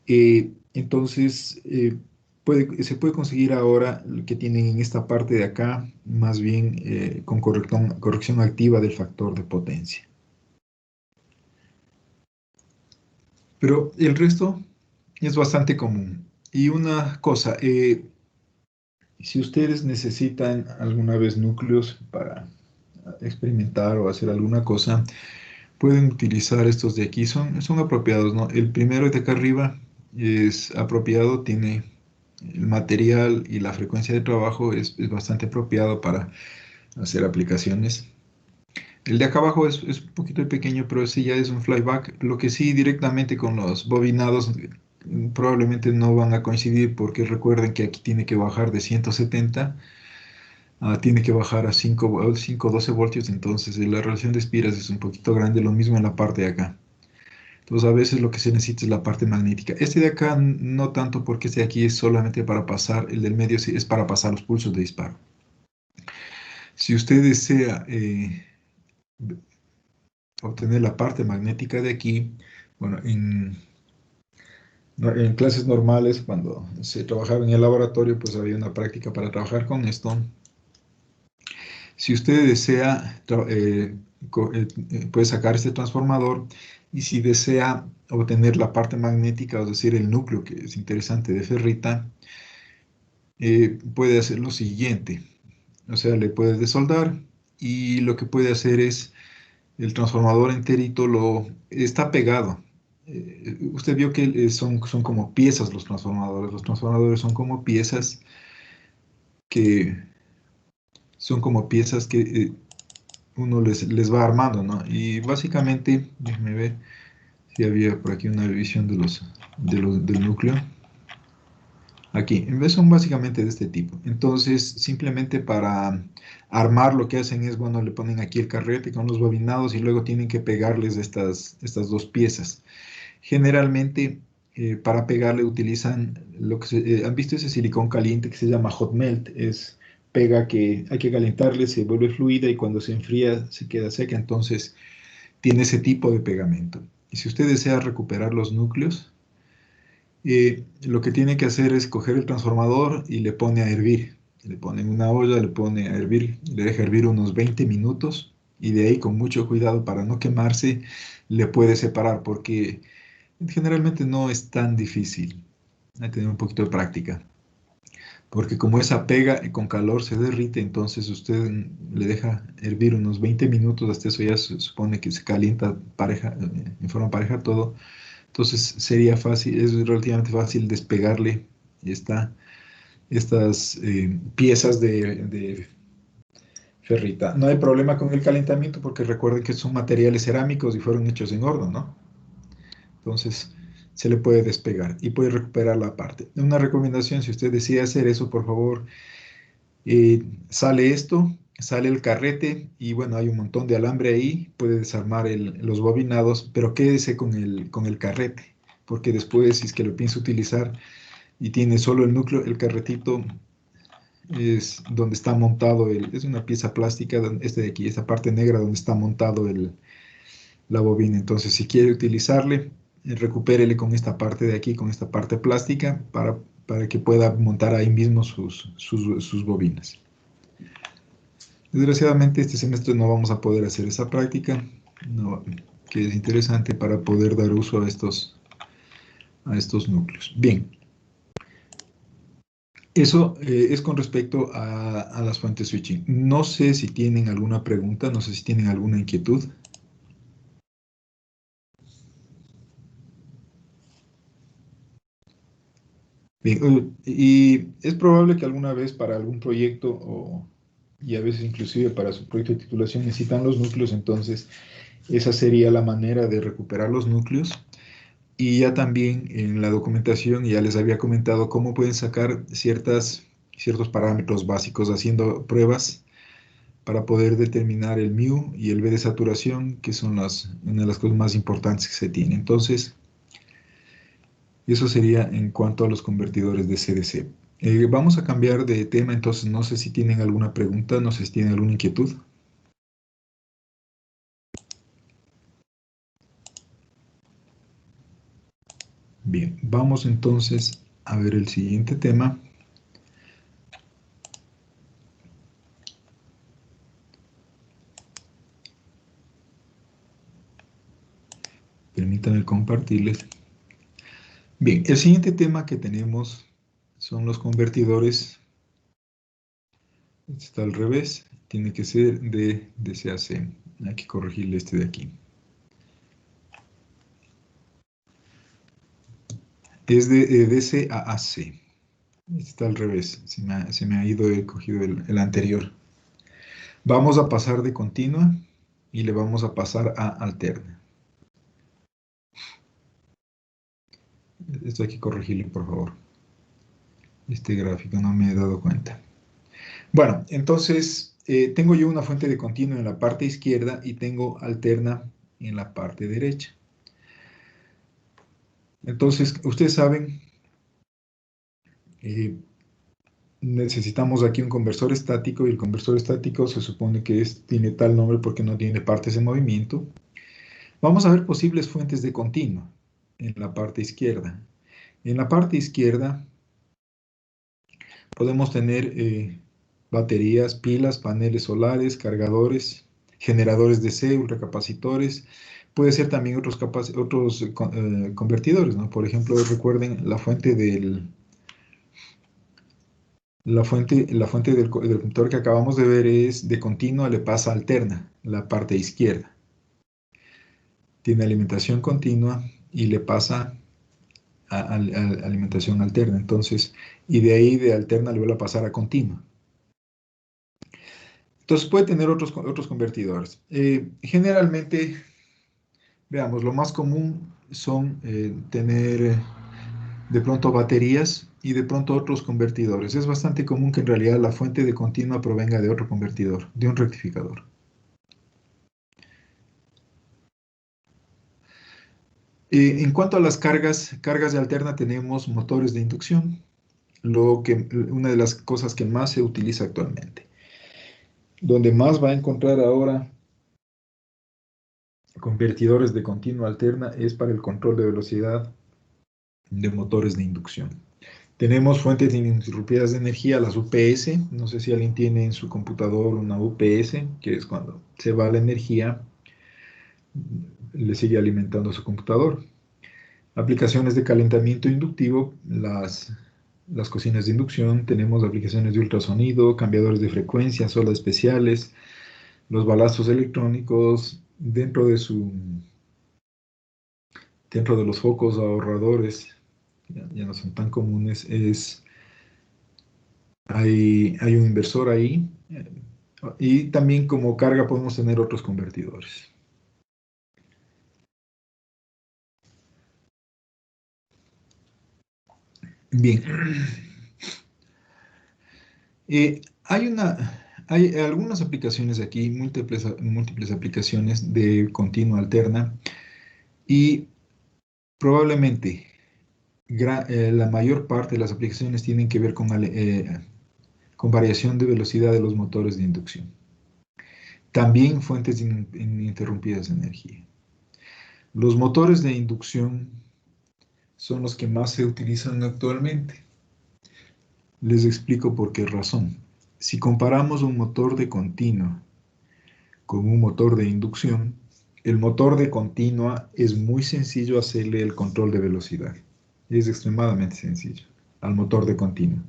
Entonces, se puede conseguir ahora lo que tienen en esta parte de acá, más bien con corrección activa del factor de potencia. Pero el resto es bastante común. Y una cosa, si ustedes necesitan alguna vez núcleos para experimentar o hacer alguna cosa, pueden utilizar estos de aquí, son apropiados, ¿no? El primero de acá arriba es apropiado, tiene el material y la frecuencia de trabajo es bastante apropiado para hacer aplicaciones. El de acá abajo es un poquito pequeño, pero ese ya es un flyback. Lo que sí, directamente con los bobinados probablemente no van a coincidir porque recuerden que aquí tiene que bajar de 170 tiene que bajar a 12 voltios, entonces la relación de espiras es un poquito grande, lo mismo en la parte de acá. Entonces a veces lo que se necesita es la parte magnética. Este de acá no tanto porque este de aquí es solamente para pasar, el del medio sí es para pasar los pulsos de disparo. Si usted desea obtener la parte magnética de aquí, bueno, en clases normales, cuando se trabajaba en el laboratorio, pues había una práctica para trabajar con esto. Si usted desea, puede sacar este transformador y si desea obtener la parte magnética, es decir, el núcleo, que es interesante de ferrita, puede hacer lo siguiente. O sea, le puede desoldar y lo que puede hacer es el transformador enterito está pegado. Usted vio que son como piezas los transformadores. Los transformadores son como piezas que uno les va armando, ¿no? Y básicamente, déjeme ver si había por aquí una revisión del núcleo. Aquí, en vez son básicamente de este tipo. Entonces, simplemente para armar lo que hacen es, bueno, le ponen aquí el carrete con los bobinados y luego tienen que pegarles estas dos piezas. Generalmente, para pegarle utilizan ¿han visto ese silicón caliente que se llama hot melt? Es pega que hay que calentarle, se vuelve fluida y cuando se enfría se queda seca. Entonces, tiene ese tipo de pegamento. Y si usted desea recuperar los núcleos, lo que tiene que hacer es coger el transformador y le pone a hervir. Le pone en una olla, le pone a hervir, le deja hervir unos 20 minutos y de ahí con mucho cuidado para no quemarse, le puede separar porque generalmente no es tan difícil. Hay que tener un poquito de práctica. Porque como esa pega y con calor se derrite, entonces usted le deja hervir unos 20 minutos, hasta eso ya se supone que se calienta en forma pareja todo. Entonces sería fácil, es relativamente fácil despegarle estas piezas de ferrita. No hay problema con el calentamiento porque recuerden que son materiales cerámicos y fueron hechos en horno, ¿no? Entonces se le puede despegar y puede recuperar la parte. Una recomendación, si usted decide hacer eso, por favor, sale esto, sale el carrete y bueno, hay un montón de alambre ahí, puede desarmar los bobinados, pero quédese con el carrete, porque después, si es que lo piensa utilizar y tiene solo el núcleo, el carretito es donde está montado es una pieza plástica, este de aquí, esta parte negra donde está montado la bobina. Entonces, si quiere utilizarle, recupérele con esta parte de aquí, con esta parte plástica, para que pueda montar ahí mismo sus bobinas. Desgraciadamente, este semestre no vamos a poder hacer esa práctica, que es interesante para poder dar uso a estos núcleos. Bien. Eso es con respecto a las fuentes switching. No sé si tienen alguna pregunta, no sé si tienen alguna inquietud. Bien, y es probable que alguna vez para algún proyecto y a veces inclusive para su proyecto de titulación necesitan los núcleos, entonces esa sería la manera de recuperar los núcleos. Y ya también en la documentación ya les había comentado cómo pueden sacar ciertos parámetros básicos haciendo pruebas para poder determinar el mu y el V de saturación, que son una de las cosas más importantes que se tiene. Entonces, eso sería en cuanto a los convertidores de CDC. Vamos a cambiar de tema, entonces no sé si tienen alguna pregunta, no sé si tienen alguna inquietud. Bien, vamos entonces a ver el siguiente tema. Permítanme compartirles. Bien, el siguiente tema que tenemos son los convertidores. Este está al revés, tiene que ser de DCAC. Hay que corregirle este de aquí. Es de DC a AC. Este está al revés. Se me ha ido, he cogido el anterior. Vamos a pasar de continua y le vamos a pasar a alterna. Esto hay que corregirle, por favor. Este gráfico no me he dado cuenta. Bueno, entonces tengo yo una fuente de continua en la parte izquierda y tengo alterna en la parte derecha. Entonces, ustedes saben, eh, necesitamos aquí un conversor estático y el conversor estático se supone que tiene tal nombre porque no tiene partes en movimiento. Vamos a ver posibles fuentes de continua en la parte izquierda. En la parte izquierda podemos tener baterías, pilas, paneles solares, cargadores, generadores de C, ultracapacitores. Puede ser también otros convertidores, ¿no? Por ejemplo, recuerden la fuente del computador que acabamos de ver es de continua, le pasa alterna, la parte izquierda. Tiene alimentación continua y le pasa a alimentación alterna. Entonces, y de ahí de alterna le vuelve a pasar a continua. Entonces puede tener otros convertidores. Generalmente, veamos, lo más común son tener de pronto baterías y de pronto otros convertidores. Es bastante común que en realidad la fuente de continua provenga de otro convertidor, de un rectificador. En cuanto a las cargas de alterna tenemos motores de inducción, una de las cosas que más se utiliza actualmente. Donde más va a encontrar ahora convertidores de continua alterna es para el control de velocidad de motores de inducción. Tenemos fuentes ininterrumpidas de energía, las UPS. No sé si alguien tiene en su computador una UPS, que es cuando se va la energía, le sigue alimentando su computador. Aplicaciones de calentamiento inductivo, las cocinas de inducción. Tenemos aplicaciones de ultrasonido, cambiadores de frecuencia, soldas especiales, los balastros electrónicos dentro de los focos ahorradores. Ya no son tan comunes. Hay un inversor ahí. Y también como carga podemos tener otros convertidores. Bien. Hay algunas aplicaciones aquí, múltiples aplicaciones de continua alterna y probablemente la mayor parte de las aplicaciones tienen que ver con variación de velocidad de los motores de inducción. También fuentes ininterrumpidas de energía. Los motores de inducción son los que más se utilizan actualmente. Les explico por qué razón. Si comparamos un motor de continua con un motor de inducción, el motor de continua es muy sencillo hacerle el control de velocidad. Es extremadamente sencillo al motor de continua.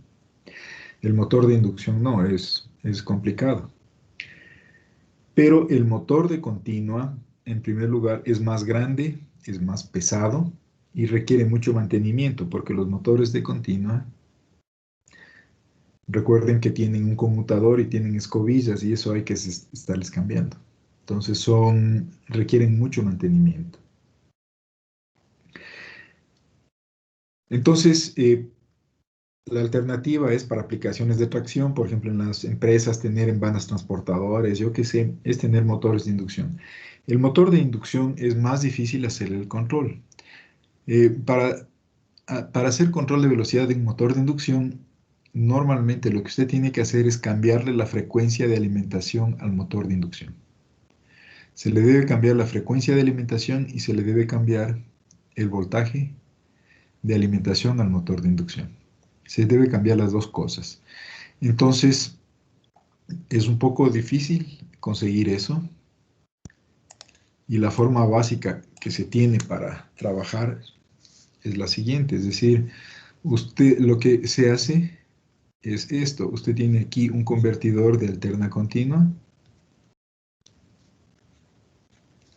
El motor de inducción no, es complicado. Pero el motor de continua, en primer lugar, es más grande, es más pesado y requiere mucho mantenimiento porque los motores de continua, recuerden que tienen un conmutador y tienen escobillas y eso hay que estarles cambiando. Entonces requieren mucho mantenimiento. Entonces, la alternativa es para aplicaciones de tracción, por ejemplo, en las empresas tener en vanas transportadores, yo qué sé, es tener motores de inducción. El motor de inducción es más difícil hacer el control. Para hacer control de velocidad de un motor de inducción, normalmente lo que usted tiene que hacer es cambiarle la frecuencia de alimentación al motor de inducción. Se le debe cambiar la frecuencia de alimentación y se le debe cambiar el voltaje de alimentación al motor de inducción. Se debe cambiar las dos cosas. Entonces, es un poco difícil conseguir eso y la forma básica que se tiene para trabajar es la siguiente, es decir, usted lo que se hace es esto, usted tiene aquí un convertidor de alterna continua,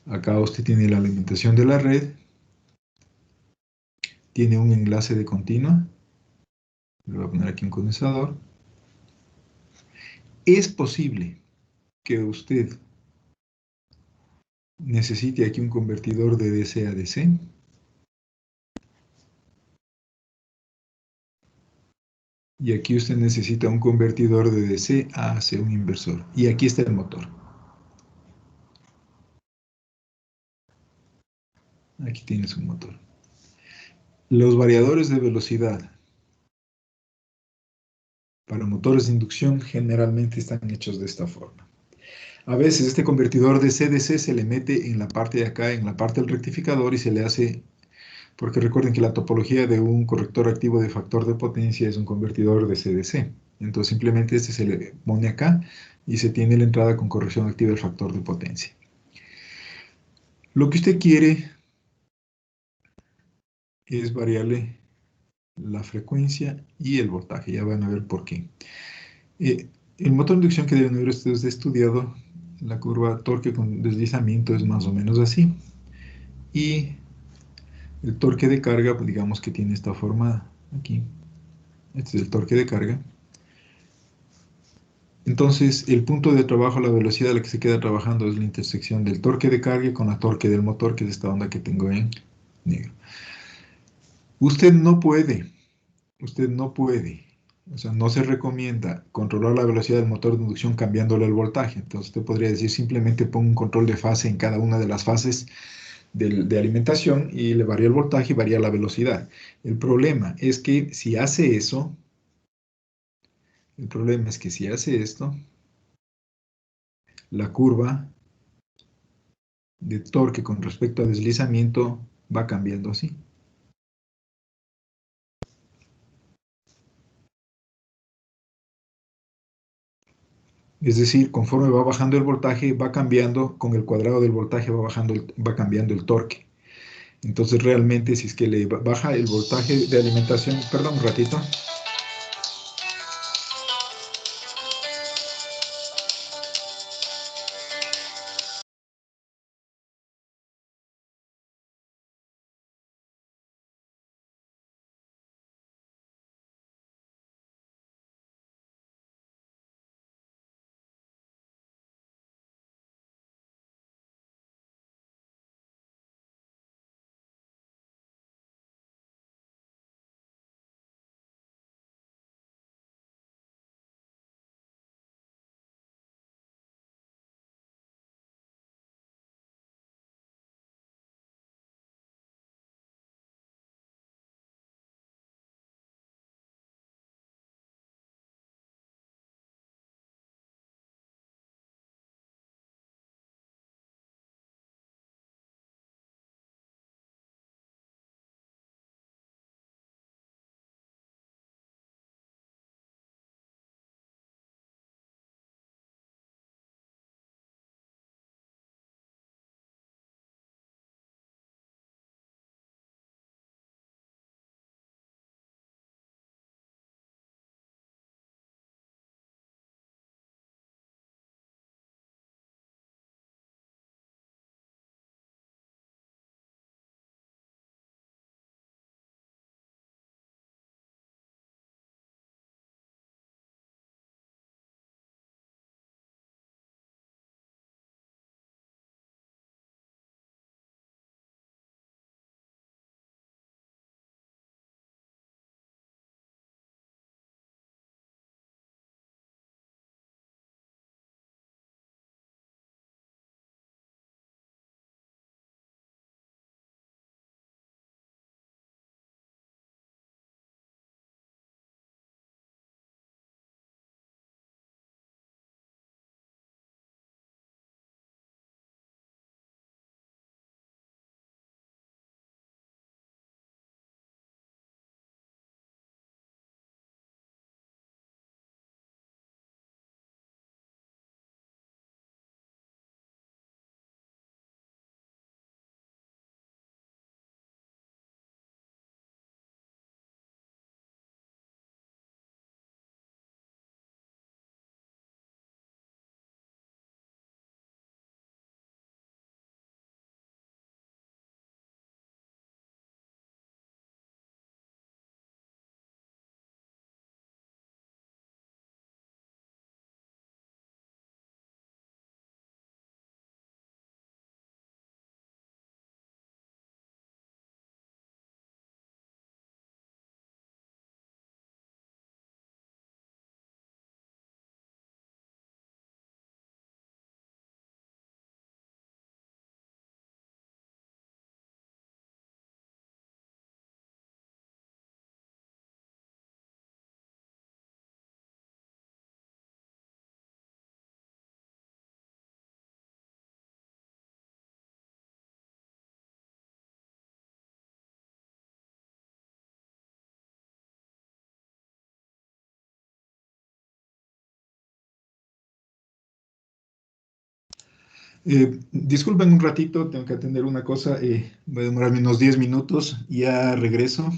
acá usted tiene la alimentación de la red, tiene un enlace de continua, le voy a poner aquí un condensador. Es posible que usted necesite aquí un convertidor de DC a DC. Y aquí usted necesita un convertidor de DC a AC, un inversor. Y aquí está el motor. Aquí tienes un motor. Los variadores de velocidad para motores de inducción generalmente están hechos de esta forma. A veces este convertidor de C-DC se le mete en la parte de acá, en la parte del rectificador y se le hace, porque recuerden que la topología de un corrector activo de factor de potencia es un convertidor de C-DC. Entonces simplemente este se le pone acá y se tiene la entrada con corrección activa del factor de potencia. Lo que usted quiere es variarle la frecuencia y el voltaje. Ya van a ver por qué. El motor de inducción que deben haber ustedes estudiado, la curva torque con deslizamiento es más o menos así. Y el torque de carga, pues digamos que tiene esta forma aquí. Este es el torque de carga. Entonces, el punto de trabajo, la velocidad a la que se queda trabajando es la intersección del torque de carga con la torque del motor, que es esta onda que tengo en negro. Usted no puede, o sea, no se recomienda controlar la velocidad del motor de inducción cambiándole el voltaje. Entonces, usted podría decir simplemente ponga un control de fase en cada una de las fases de alimentación y le varía el voltaje y varía la velocidad. El problema es que si hace eso, el problema es que si hace esto, la curva de torque con respecto a deslizamiento va cambiando así. Es decir, conforme va bajando el voltaje, va cambiando, con el cuadrado del voltaje va cambiando el torque. Entonces realmente si es que le baja el voltaje de alimentación, perdón un ratito. Disculpen un ratito, tengo que atender una cosa. Voy a demorarme unos 10 minutos. Ya regreso.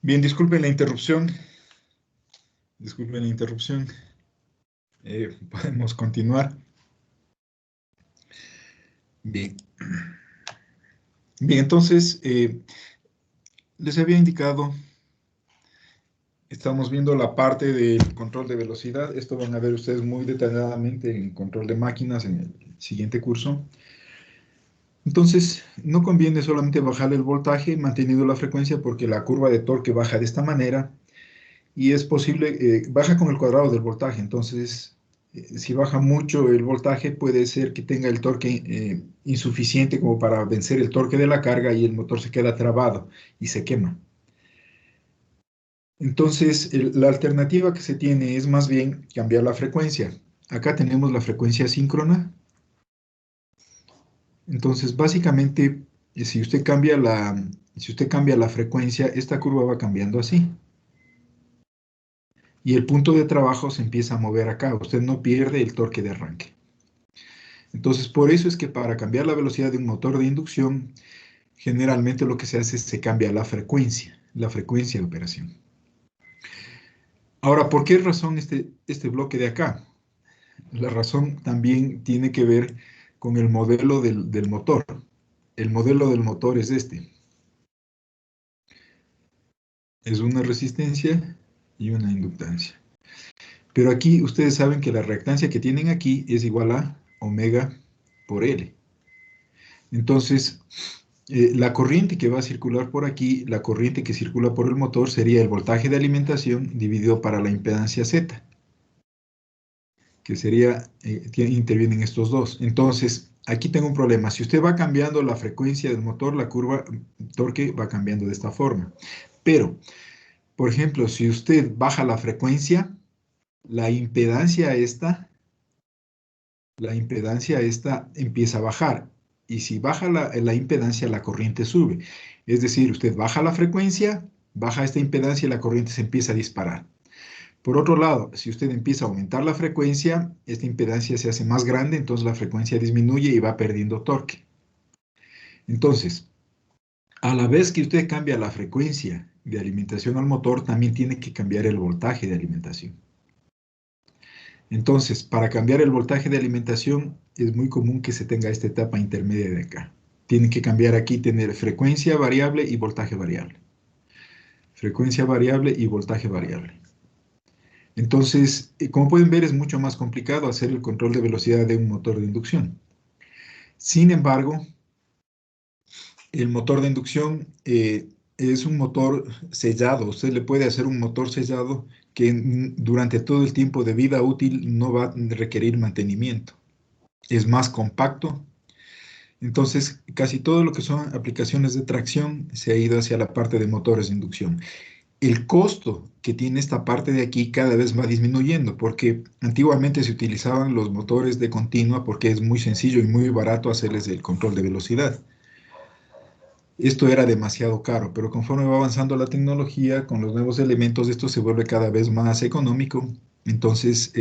Bien, disculpen la interrupción. Disculpen la interrupción. Podemos continuar. Bien. Bien, entonces, les había indicado, estamos viendo la parte del control de velocidad. Esto van a ver ustedes muy detalladamente en control de máquinas en el siguiente curso. Entonces, no conviene solamente bajar el voltaje manteniendo la frecuencia porque la curva de torque baja de esta manera y es posible, baja con el cuadrado del voltaje. Entonces, si baja mucho el voltaje, puede ser que tenga el torque insuficiente como para vencer el torque de la carga y el motor se queda trabado y se quema. Entonces, la alternativa que se tiene es más bien cambiar la frecuencia. Acá tenemos la frecuencia síncrona. Entonces, básicamente, si usted cambia la frecuencia, esta curva va cambiando así. Y el punto de trabajo se empieza a mover acá. Usted no pierde el torque de arranque. Entonces, por eso es que para cambiar la velocidad de un motor de inducción, generalmente lo que se hace es se cambia la frecuencia de operación. Ahora, ¿por qué razón este bloque de acá? La razón también tiene que ver con el modelo del motor. El modelo del motor es este. Es una resistencia y una inductancia. Pero aquí ustedes saben que la reactancia que tienen aquí es igual a omega por L. Entonces, la corriente que va a circular por aquí, la corriente que circula por el motor sería el voltaje de alimentación dividido para la impedancia Z, que sería, intervienen estos dos. Entonces, aquí tengo un problema. Si usted va cambiando la frecuencia del motor, la curva torque va cambiando de esta forma. Pero, por ejemplo, si usted baja la frecuencia, la impedancia esta empieza a bajar. Y si baja la impedancia, la corriente sube. Es decir, usted baja la frecuencia, baja esta impedancia y la corriente se empieza a disparar. Por otro lado, si usted empieza a aumentar la frecuencia, esta impedancia se hace más grande, entonces la frecuencia disminuye y va perdiendo torque. Entonces, a la vez que usted cambia la frecuencia de alimentación al motor, también tiene que cambiar el voltaje de alimentación. Entonces, para cambiar el voltaje de alimentación, es muy común que se tenga esta etapa intermedia de acá. Tienen que cambiar aquí, tener frecuencia variable y voltaje variable. Frecuencia variable y voltaje variable. Entonces, como pueden ver, es mucho más complicado hacer el control de velocidad de un motor de inducción. Sin embargo, el motor de inducción es un motor sellado. Usted le puede hacer un motor sellado que durante todo el tiempo de vida útil no va a requerir mantenimiento. Es más compacto. Entonces, casi todo lo que son aplicaciones de tracción se ha ido hacia la parte de motores de inducción. El costo que tiene esta parte de aquí cada vez va disminuyendo, porque antiguamente se utilizaban los motores de continua porque es muy sencillo y muy barato hacerles el control de velocidad. Esto era demasiado caro, pero conforme va avanzando la tecnología, con los nuevos elementos, esto se vuelve cada vez más económico. Entonces,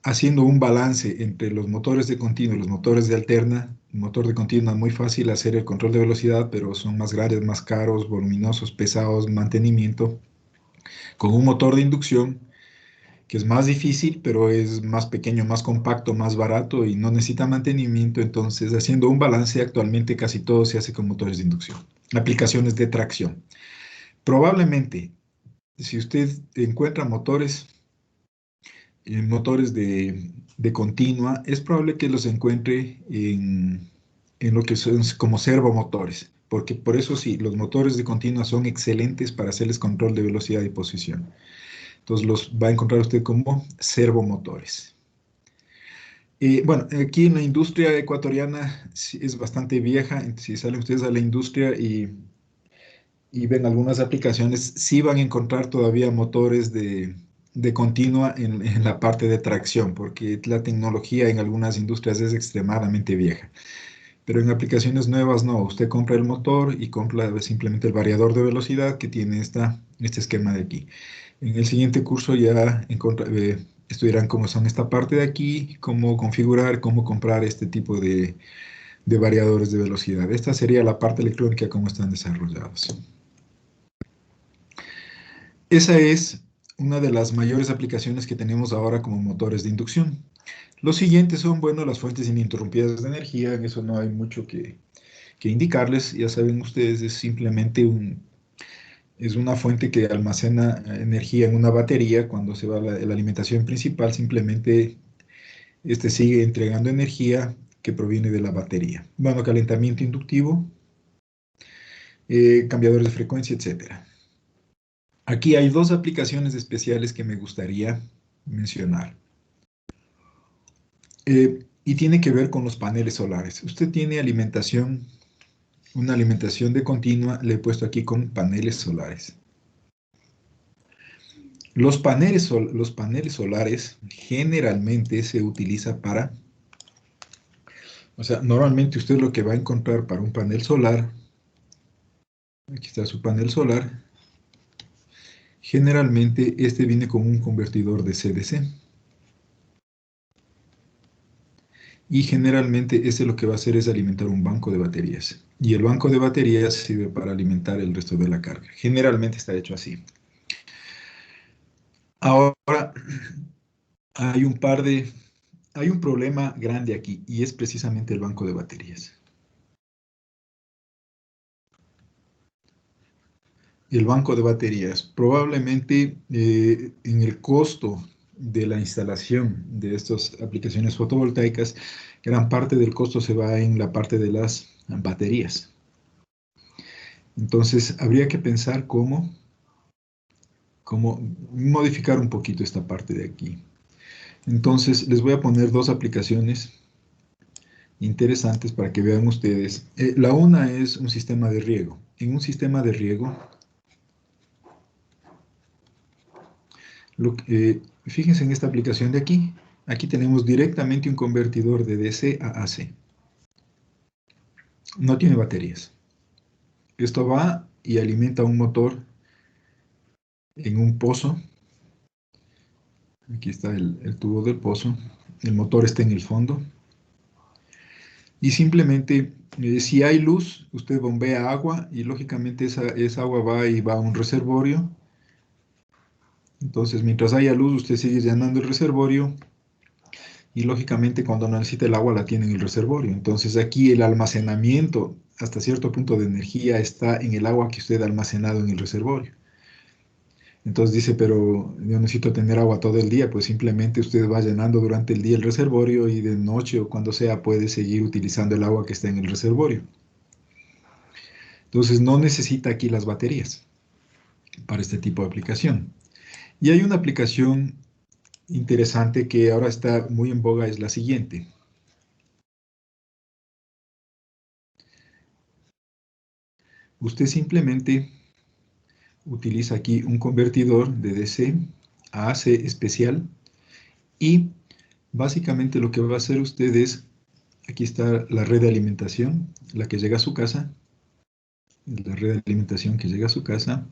haciendo un balance entre los motores de continua y los motores de alterna. El motor de continua es muy fácil hacer el control de velocidad, pero son más grandes, más caros, voluminosos, pesados, mantenimiento. Con un motor de inducción, que es más difícil, pero es más pequeño, más compacto, más barato y no necesita mantenimiento. Entonces, haciendo un balance, actualmente casi todo se hace con motores de inducción. Aplicaciones de tracción. Probablemente, si usted encuentra motores de continua, es probable que los encuentre en lo que son como servomotores, porque por eso sí, los motores de continua son excelentes para hacerles control de velocidad y posición. Entonces los va a encontrar usted como servomotores. Bueno, aquí en la industria ecuatoriana sí es bastante vieja. Si salen ustedes a la industria y ven algunas aplicaciones, sí van a encontrar todavía motores de continua en la parte de tracción, porque la tecnología en algunas industrias es extremadamente vieja. Pero en aplicaciones nuevas no, usted compra el motor y compra simplemente el variador de velocidad que tiene este esquema de aquí. En el siguiente curso ya estudiarán cómo son esta parte de aquí, cómo configurar, cómo comprar este tipo de variadores de velocidad. Esta sería la parte electrónica, cómo están desarrollados. Esa es una de las mayores aplicaciones que tenemos ahora como motores de inducción. Los siguientes son, bueno, las fuentes ininterrumpidas de energía. En eso no hay mucho que indicarles. Ya saben ustedes, es simplemente es una fuente que almacena energía en una batería. Cuando se va la alimentación principal, simplemente este sigue entregando energía que proviene de la batería. Bueno, calentamiento inductivo, cambiadores de frecuencia, etcétera. Aquí hay dos aplicaciones especiales que me gustaría mencionar. Y tiene que ver con los paneles solares. Usted tiene alimentación, una alimentación de continua, le he puesto aquí con paneles solares. Los paneles solares generalmente se utiliza para, o sea, normalmente usted lo que va a encontrar para un panel solar, aquí está su panel solar, generalmente este viene con un convertidor de CDC. Y generalmente este lo que va a hacer es alimentar un banco de baterías. Y el banco de baterías sirve para alimentar el resto de la carga. Generalmente está hecho así. Ahora, hay hay un problema grande aquí y es precisamente el banco de baterías. El banco de baterías. Probablemente en el costo de la instalación de estas aplicaciones fotovoltaicas, gran parte del costo se va en la parte de las baterías. Entonces, habría que pensar cómo modificar un poquito esta parte de aquí. Entonces, les voy a poner dos aplicaciones interesantes para que vean ustedes. La una es un sistema de riego. En un sistema de riego, fíjense en esta aplicación de aquí. Aquí tenemos directamente un convertidor de DC a AC. No tiene baterías. Esto va y alimenta un motor en un pozo. Aquí está el tubo del pozo. El motor está en el fondo. Y simplemente, si hay luz, usted bombea agua y lógicamente esa agua va y va a un reservorio. Entonces, mientras haya luz, usted sigue llenando el reservorio y lógicamente cuando no necesita el agua la tiene en el reservorio. Entonces, aquí el almacenamiento hasta cierto punto de energía está en el agua que usted ha almacenado en el reservorio. Entonces dice, pero yo necesito tener agua todo el día, pues simplemente usted va llenando durante el día el reservorio y de noche o cuando sea puede seguir utilizando el agua que está en el reservorio. Entonces no necesita aquí las baterías para este tipo de aplicación. Y hay una aplicación interesante que ahora está muy en boga, es la siguiente. Usted simplemente utiliza aquí un convertidor de DC a AC especial y básicamente lo que va a hacer usted es, aquí está la red de alimentación, la que llega a su casa, la red de alimentación que llega a su casa.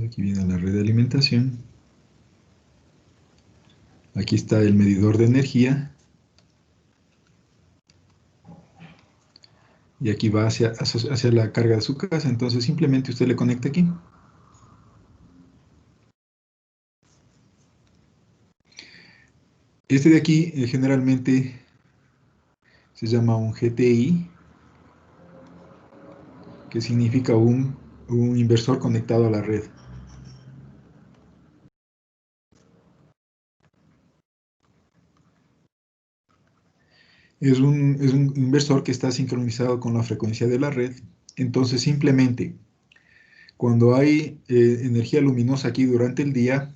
Aquí viene la red de alimentación. Aquí está el medidor de energía. Y aquí va hacia la carga de su casa. Entonces simplemente usted le conecta aquí. Este de aquí generalmente se llama un GTI, que significa un inversor conectado a la red. Es un inversor que está sincronizado con la frecuencia de la red. Entonces simplemente cuando hay energía luminosa aquí durante el día,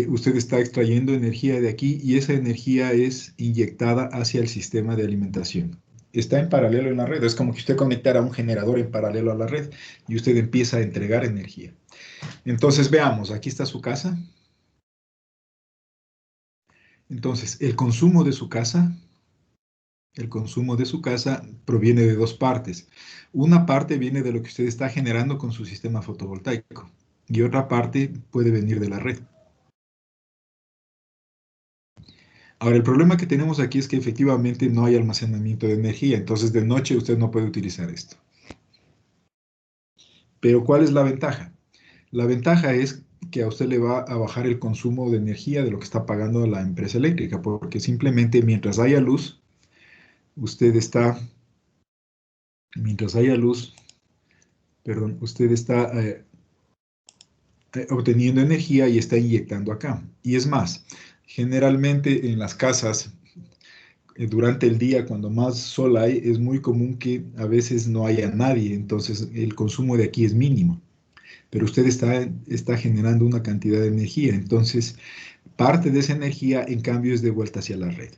usted está extrayendo energía de aquí y esa energía es inyectada hacia el sistema de alimentación. Está en paralelo en la red, es como que usted conectara un generador en paralelo a la red y usted empieza a entregar energía. Entonces veamos, aquí está su casa. Entonces, el consumo de su casa proviene de dos partes. Una parte viene de lo que usted está generando con su sistema fotovoltaico y otra parte puede venir de la red. Ahora, el problema que tenemos aquí es que efectivamente no hay almacenamiento de energía, entonces de noche usted no puede utilizar esto. Pero ¿cuál es la ventaja? La ventaja es que a usted le va a bajar el consumo de energía de lo que está pagando la empresa eléctrica, porque simplemente mientras haya luz, usted está, mientras haya luz, perdón, usted está obteniendo energía y está inyectando acá. Y es más, generalmente en las casas, durante el día, cuando más sol hay, es muy común que a veces no haya nadie, entonces el consumo de aquí es mínimo. Pero usted está generando una cantidad de energía, entonces parte de esa energía, en cambio, es de vuelta hacia la red.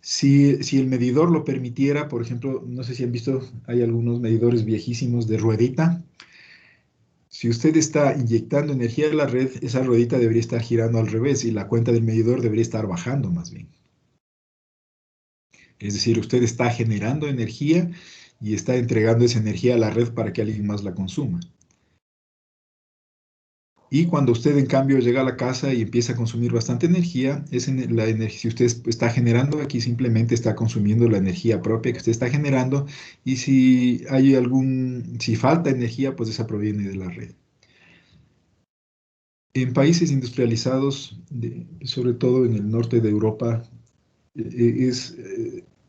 Si el medidor lo permitiera, por ejemplo, no sé si han visto, hay algunos medidores viejísimos de ruedita. Si usted está inyectando energía a la red, esa ruedita debería estar girando al revés y la cuenta del medidor debería estar bajando más bien. Es decir, usted está generando energía y está entregando esa energía a la red para que alguien más la consuma. Y cuando usted en cambio llega a la casa y empieza a consumir bastante energía, la energía, si usted está generando aquí, simplemente está consumiendo la energía propia que usted está generando, y si falta energía, pues esa proviene de la red. En países industrializados, sobre todo en el norte de Europa,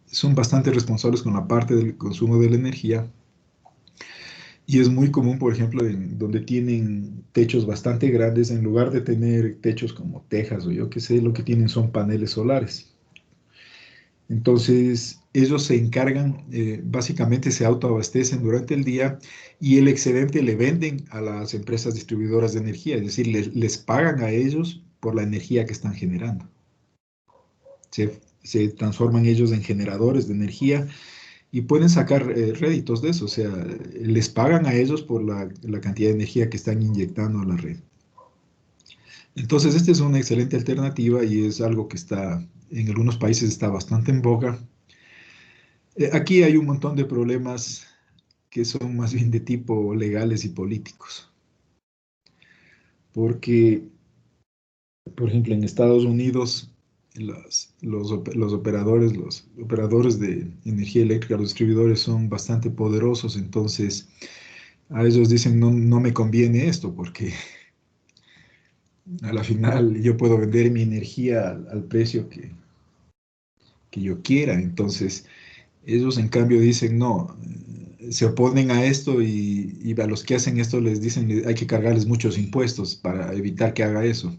son bastante responsables con la parte del consumo de la energía. Y es muy común, por ejemplo, en donde tienen techos bastante grandes, en lugar de tener techos como tejas o yo qué sé, lo que tienen son paneles solares. Entonces, ellos se encargan, básicamente se autoabastecen durante el día y el excedente le venden a las empresas distribuidoras de energía, es decir, les pagan a ellos por la energía que están generando. Se transforman ellos en generadores de energía y pueden sacar réditos de eso, o sea, les pagan a ellos por la cantidad de energía que están inyectando a la red. Entonces, esta es una excelente alternativa y es algo que en algunos países está bastante en boga. Aquí hay un montón de problemas que son más bien de tipo legales y políticos, porque, por ejemplo, en Estados Unidos, los operadores de energía eléctrica, los distribuidores son bastante poderosos, entonces a ellos dicen, no, no me conviene esto porque a la final yo puedo vender mi energía al precio que yo quiera. Entonces ellos en cambio dicen, no, se oponen a esto y a los que hacen esto les dicen, hay que cargarles muchos impuestos para evitar que haga eso.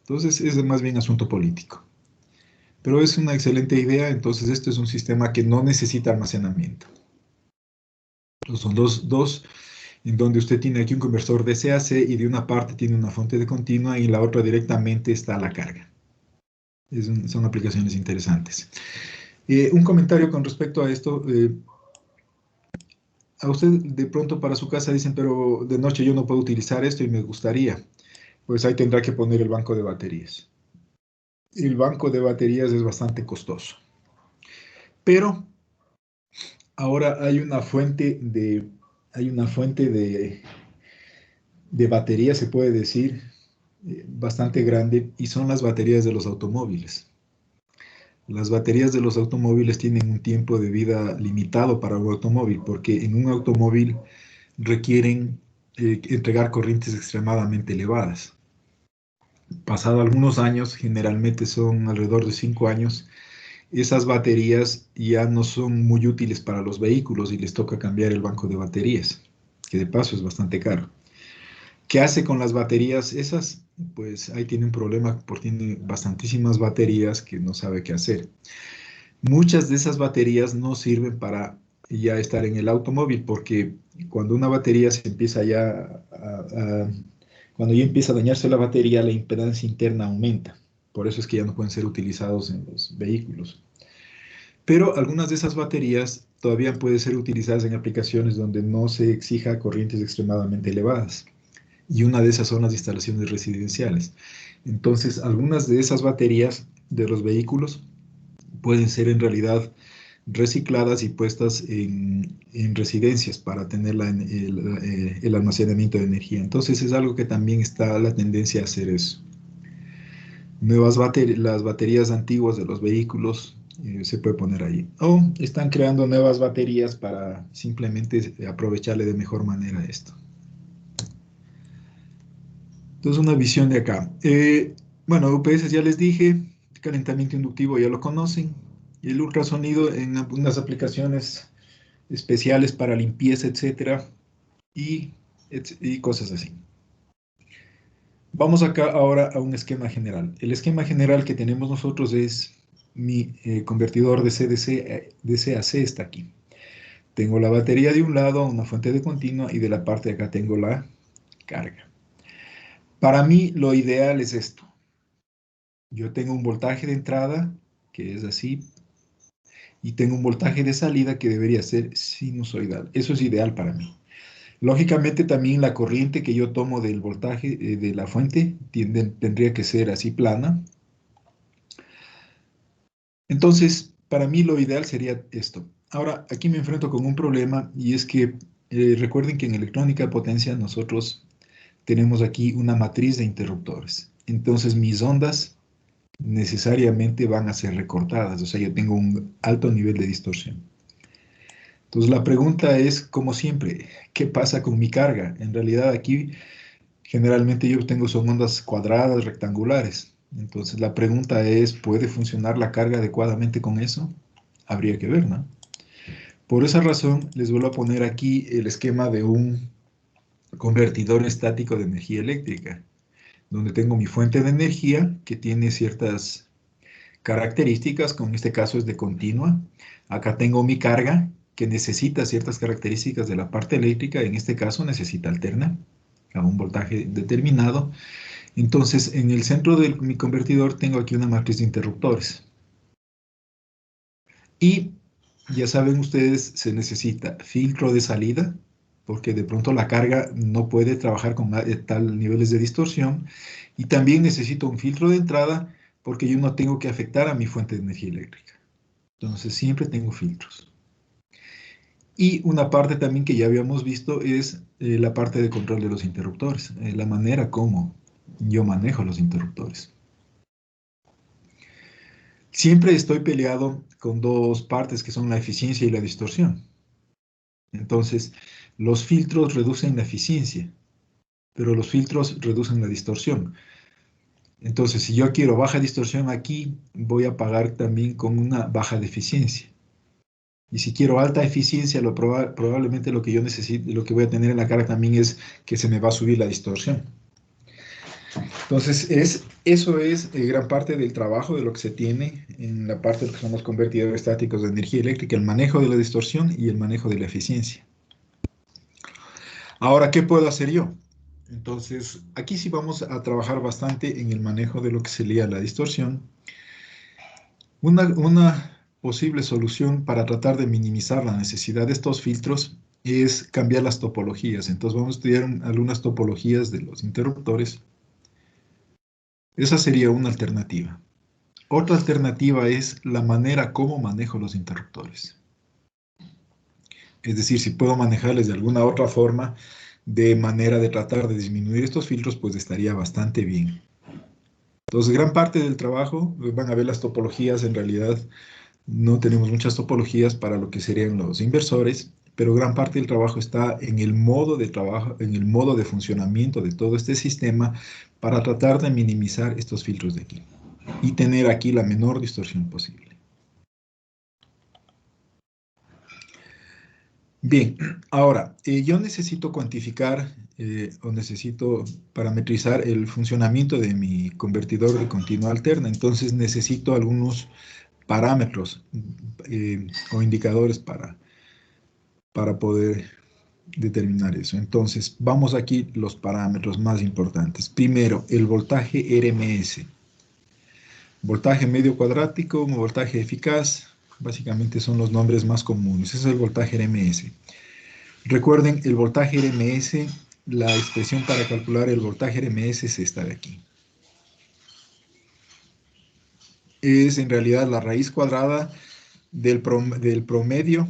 Entonces es más bien asunto político. Pero es una excelente idea, entonces esto es un sistema que no necesita almacenamiento. Son dos en donde usted tiene aquí un conversor DC-AC y de una parte tiene una fuente de continua y en la otra directamente está la carga. Son aplicaciones interesantes. Un comentario con respecto a esto. A usted de pronto para su casa dicen, pero de noche yo no puedo utilizar esto y me gustaría. Pues ahí tendrá que poner el banco de baterías. El banco de baterías es bastante costoso. Pero ahora hay una fuente de batería, se puede decir, bastante grande, y son las baterías de los automóviles. Las baterías de los automóviles tienen un tiempo de vida limitado para un automóvil, porque en un automóvil requieren entregar corrientes extremadamente elevadas. Pasado algunos años, generalmente son alrededor de 5 años, esas baterías ya no son muy útiles para los vehículos y les toca cambiar el banco de baterías, que de paso es bastante caro. ¿Qué hace con las baterías esas? Pues ahí tiene un problema porque tiene bastantísimas baterías que no sabe qué hacer. Muchas de esas baterías no sirven para ya estar en el automóvil porque cuando una batería se empieza cuando ya empieza a dañarse la batería, la impedancia interna aumenta. Por eso es que ya no pueden ser utilizados en los vehículos. Pero algunas de esas baterías todavía pueden ser utilizadas en aplicaciones donde no se exija corrientes extremadamente elevadas. Y una de esas son las instalaciones residenciales. Entonces, algunas de esas baterías de los vehículos pueden ser en realidad recicladas y puestas en residencias para tener el almacenamiento de energía. Entonces es algo que también está la tendencia a hacer eso. Las baterías antiguas de los vehículos Se puede poner ahí. O están creando nuevas baterías para simplemente aprovecharle de mejor manera esto. Entonces, una visión de acá. Bueno, UPS ya les dije, calentamiento inductivo ya lo conocen. El ultrasonido en algunas aplicaciones especiales para limpieza, etcétera, y cosas así. Vamos acá ahora a un esquema general. El esquema general que tenemos nosotros es mi convertidor de DC a C está aquí. Tengo la batería de un lado, una fuente de continua, y de la parte de acá tengo la carga. Para mí lo ideal es esto. Yo tengo un voltaje de entrada, que es así, y tengo un voltaje de salida que debería ser sinusoidal. Eso es ideal para mí. Lógicamente también la corriente que yo tomo del voltaje de la fuente tendría que ser así plana. Entonces, para mí lo ideal sería esto. Ahora, aquí me enfrento con un problema y es que recuerden que en electrónica de potencia nosotros tenemos aquí una matriz de interruptores. Entonces, mis ondas necesariamente van a ser recortadas, o sea, yo tengo un alto nivel de distorsión. Entonces, la pregunta es, como siempre, ¿qué pasa con mi carga? En realidad aquí generalmente yo tengo son ondas cuadradas, rectangulares. Entonces, la pregunta es, ¿puede funcionar la carga adecuadamente con eso? Habría que ver, ¿no? Por esa razón, les vuelvo a poner aquí el esquema de un convertidor estático de energía eléctrica, donde tengo mi fuente de energía que tiene ciertas características, como en este caso es de continua. Acá tengo mi carga que necesita ciertas características de la parte eléctrica, en este caso necesita alterna a un voltaje determinado. Entonces, en el centro de mi convertidor tengo aquí una matriz de interruptores. Y ya saben ustedes, se necesita filtro de salida, porque de pronto la carga no puede trabajar con tal niveles de distorsión. Y también necesito un filtro de entrada, porque yo no tengo que afectar a mi fuente de energía eléctrica. Entonces siempre tengo filtros. Y una parte también que ya habíamos visto es la parte de control de los interruptores, la manera como yo manejo los interruptores. Siempre estoy peleado con dos partes que son la eficiencia y la distorsión. Entonces, los filtros reducen la eficiencia, pero los filtros reducen la distorsión. Entonces, si yo quiero baja distorsión aquí, voy a pagar también con una baja de eficiencia. Y si quiero alta eficiencia, probablemente lo que yo necesito, lo que voy a tener en la cara también es que se me va a subir la distorsión. Entonces, eso es gran parte del trabajo de lo que se tiene en la parte de lo que son los convertidores estáticos de energía eléctrica, el manejo de la distorsión y el manejo de la eficiencia. Ahora, ¿qué puedo hacer yo? Entonces, aquí sí vamos a trabajar bastante en el manejo de lo que sería la distorsión. Una posible solución para tratar de minimizar la necesidad de estos filtros es cambiar las topologías. Entonces, vamos a estudiar algunas topologías de los interruptores. Esa sería una alternativa. Otra alternativa es la manera como manejo los interruptores. Es decir, si puedo manejarles de alguna otra forma, de manera de tratar de disminuir estos filtros, pues estaría bastante bien. Entonces, gran parte del trabajo, van a ver las topologías, en realidad no tenemos muchas topologías para lo que serían los inversores, pero gran parte del trabajo está en el modo de trabajo, en el modo de funcionamiento de todo este sistema para tratar de minimizar estos filtros de aquí y tener aquí la menor distorsión posible. Bien, ahora, yo necesito cuantificar o necesito parametrizar el funcionamiento de mi convertidor de continua alterna, entonces necesito algunos parámetros o indicadores para poder determinar eso. Entonces, vamos aquí los parámetros más importantes. Primero, el voltaje RMS. Voltaje medio cuadrático, un voltaje eficaz, básicamente son los nombres más comunes. Ese es el voltaje RMS. Recuerden, el voltaje RMS, la expresión para calcular el voltaje RMS es esta de aquí. Es en realidad la raíz cuadrada del promedio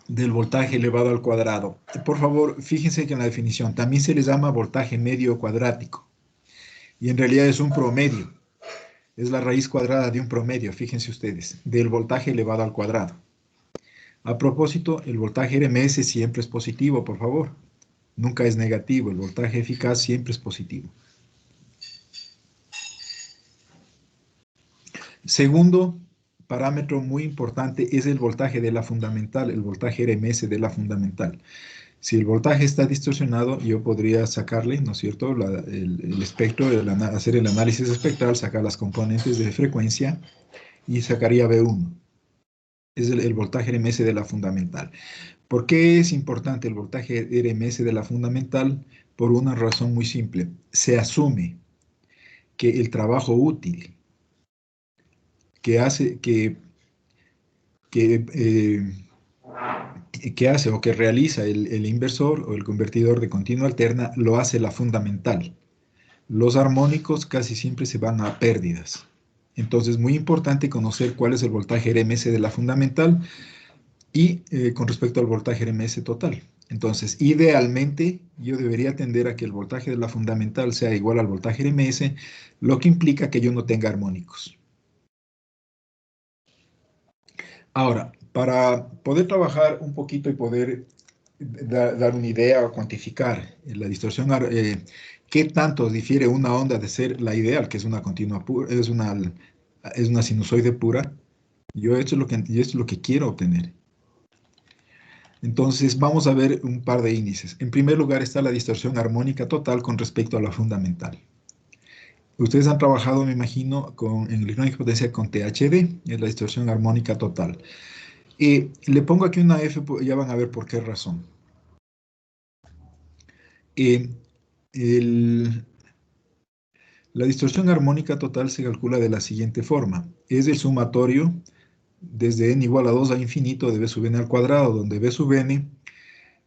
del voltaje elevado al cuadrado. Por favor, fíjense que en la definición también se les llama voltaje medio cuadrático. Y en realidad es un promedio. Es la raíz cuadrada de un promedio, fíjense ustedes, del voltaje elevado al cuadrado. A propósito, el voltaje RMS siempre es positivo, por favor. Nunca es negativo, el voltaje eficaz siempre es positivo. Segundo parámetro muy importante es el voltaje de la fundamental, el voltaje RMS de la fundamental. Si el voltaje está distorsionado, yo podría sacarle, ¿no es cierto?, el espectro, hacer el análisis espectral, sacar las componentes de frecuencia y sacaría B1. Es el voltaje RMS de la fundamental. ¿Por qué es importante el voltaje RMS de la fundamental? Por una razón muy simple. Se asume que el trabajo útil que hace, que, que hace o que realiza el inversor o el convertidor de continua alterna lo hace la fundamental. Los armónicos casi siempre se van a pérdidas. Entonces, muy importante conocer cuál es el voltaje RMS de la fundamental y con respecto al voltaje RMS total. Entonces, idealmente, yo debería tender a que el voltaje de la fundamental sea igual al voltaje RMS, lo que implica que yo no tenga armónicos. Ahora, para poder trabajar un poquito y poder dar una idea o cuantificar la distorsión, qué tanto difiere una onda de ser la ideal, que es una continua pura, es una sinusoide pura, yo esto es lo que quiero obtener. Entonces, vamos a ver un par de índices. En primer lugar está la distorsión armónica total con respecto a la fundamental. Ustedes han trabajado, me imagino, en electrónica potencial con THD, es la distorsión armónica total. Le pongo aquí una F, ya van a ver por qué razón. Eh, el- la distorsión armónica total se calcula de la siguiente forma. Es el sumatorio desde n igual a 2 a infinito de b sub n al cuadrado, donde b sub n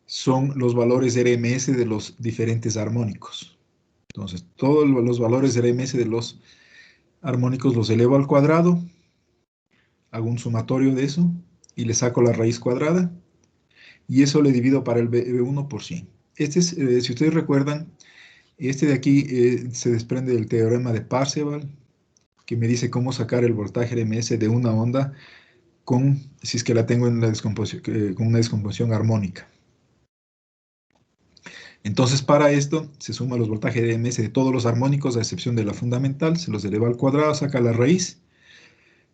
son los valores RMS de los diferentes armónicos. Entonces, todos los valores RMS de los armónicos los elevo al cuadrado, hago un sumatorio de eso y le saco la raíz cuadrada y eso le divido para el B1 por 100. Este es, si ustedes recuerdan, este de aquí se desprende del teorema de Parseval, que me dice cómo sacar el voltaje RMS de una onda si es que la tengo en la descomposición, con una descomposición armónica. Entonces, para esto, se suman los voltajes RMS de todos los armónicos, a excepción de la fundamental, se los eleva al cuadrado, saca la raíz,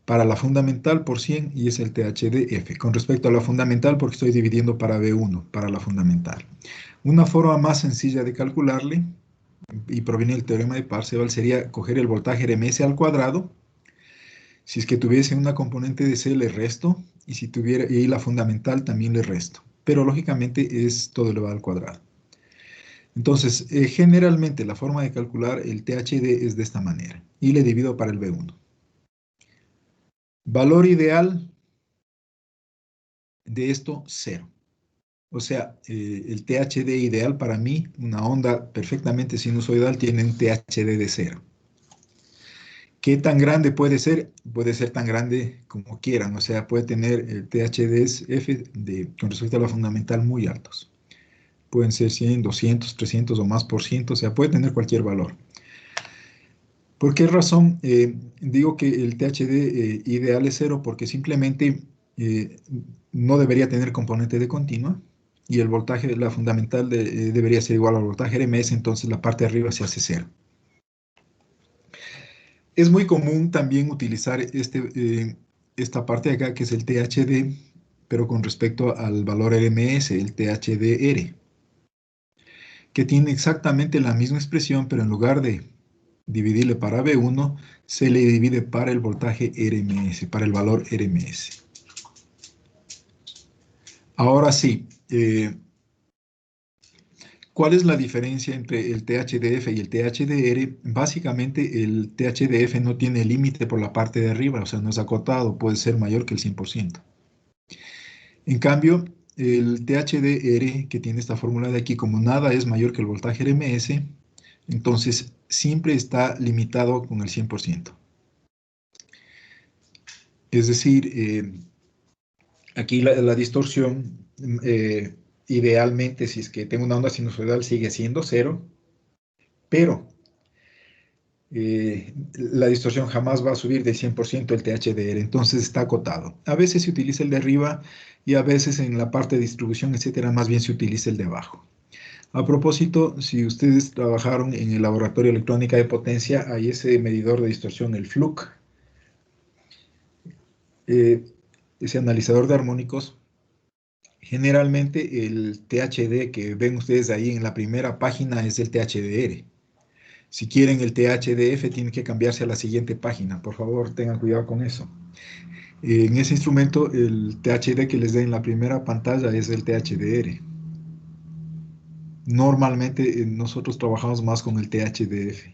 para la fundamental por 100 y es el THDF. Con respecto a la fundamental, porque estoy dividiendo para B1, para la fundamental. Una forma más sencilla de calcularle, y proviene del teorema de Parseval, sería coger el voltaje RMS al cuadrado. Si es que tuviese una componente de C, le resto, y si tuviera, y la fundamental también le resto. Pero lógicamente es todo elevado al cuadrado. Entonces, generalmente la forma de calcular el THD es de esta manera, y le divido para el B1. Valor ideal de esto, 0. O sea, el THD ideal para mí, una onda perfectamente sinusoidal, tiene un THD de 0. ¿Qué tan grande puede ser? Puede ser tan grande como quieran, o sea, puede tener THDs F con respecto a la fundamental muy altos. Pueden ser 100, 200, 300 o más por ciento, o sea, puede tener cualquier valor. ¿Por qué razón digo que el THD ideal es 0? Porque simplemente eh, no debería tener componente de continua y el voltaje, la fundamental debería ser igual al voltaje RMS, entonces la parte de arriba se hace 0. Es muy común también utilizar esta parte de acá, que es el THD, pero con respecto al valor RMS, el THDR, que tiene exactamente la misma expresión, pero en lugar de dividirle para B1, se le divide para el voltaje RMS, para el valor RMS. Ahora sí, ¿cuál es la diferencia entre el THDF y el THDR? Básicamente el THDF no tiene límite por la parte de arriba, o sea, no es acotado, puede ser mayor que el 100%. En cambio, el THDR, que tiene esta fórmula de aquí, como nada es mayor que el voltaje RMS, entonces siempre está limitado con el 100%. Es decir, aquí la distorsión, idealmente, si es que tengo una onda sinusoidal, sigue siendo 0, pero la distorsión jamás va a subir de 100% el THDR, entonces está acotado. A veces se utiliza el de arriba y a veces en la parte de distribución, etcétera, más bien se utiliza el de abajo. A propósito, si ustedes trabajaron en el laboratorio de electrónica de potencia, hay ese medidor de distorsión, el FLUC, eh, ese analizador de armónicos. Generalmente el THD que ven ustedes ahí en la primera página es el THDR. Si quieren el THDF, tienen que cambiarse a la siguiente página. Por favor, tengan cuidado con eso. En ese instrumento, el THD que les dé en la primera pantalla es el THDR. Normalmente nosotros trabajamos más con el THDF.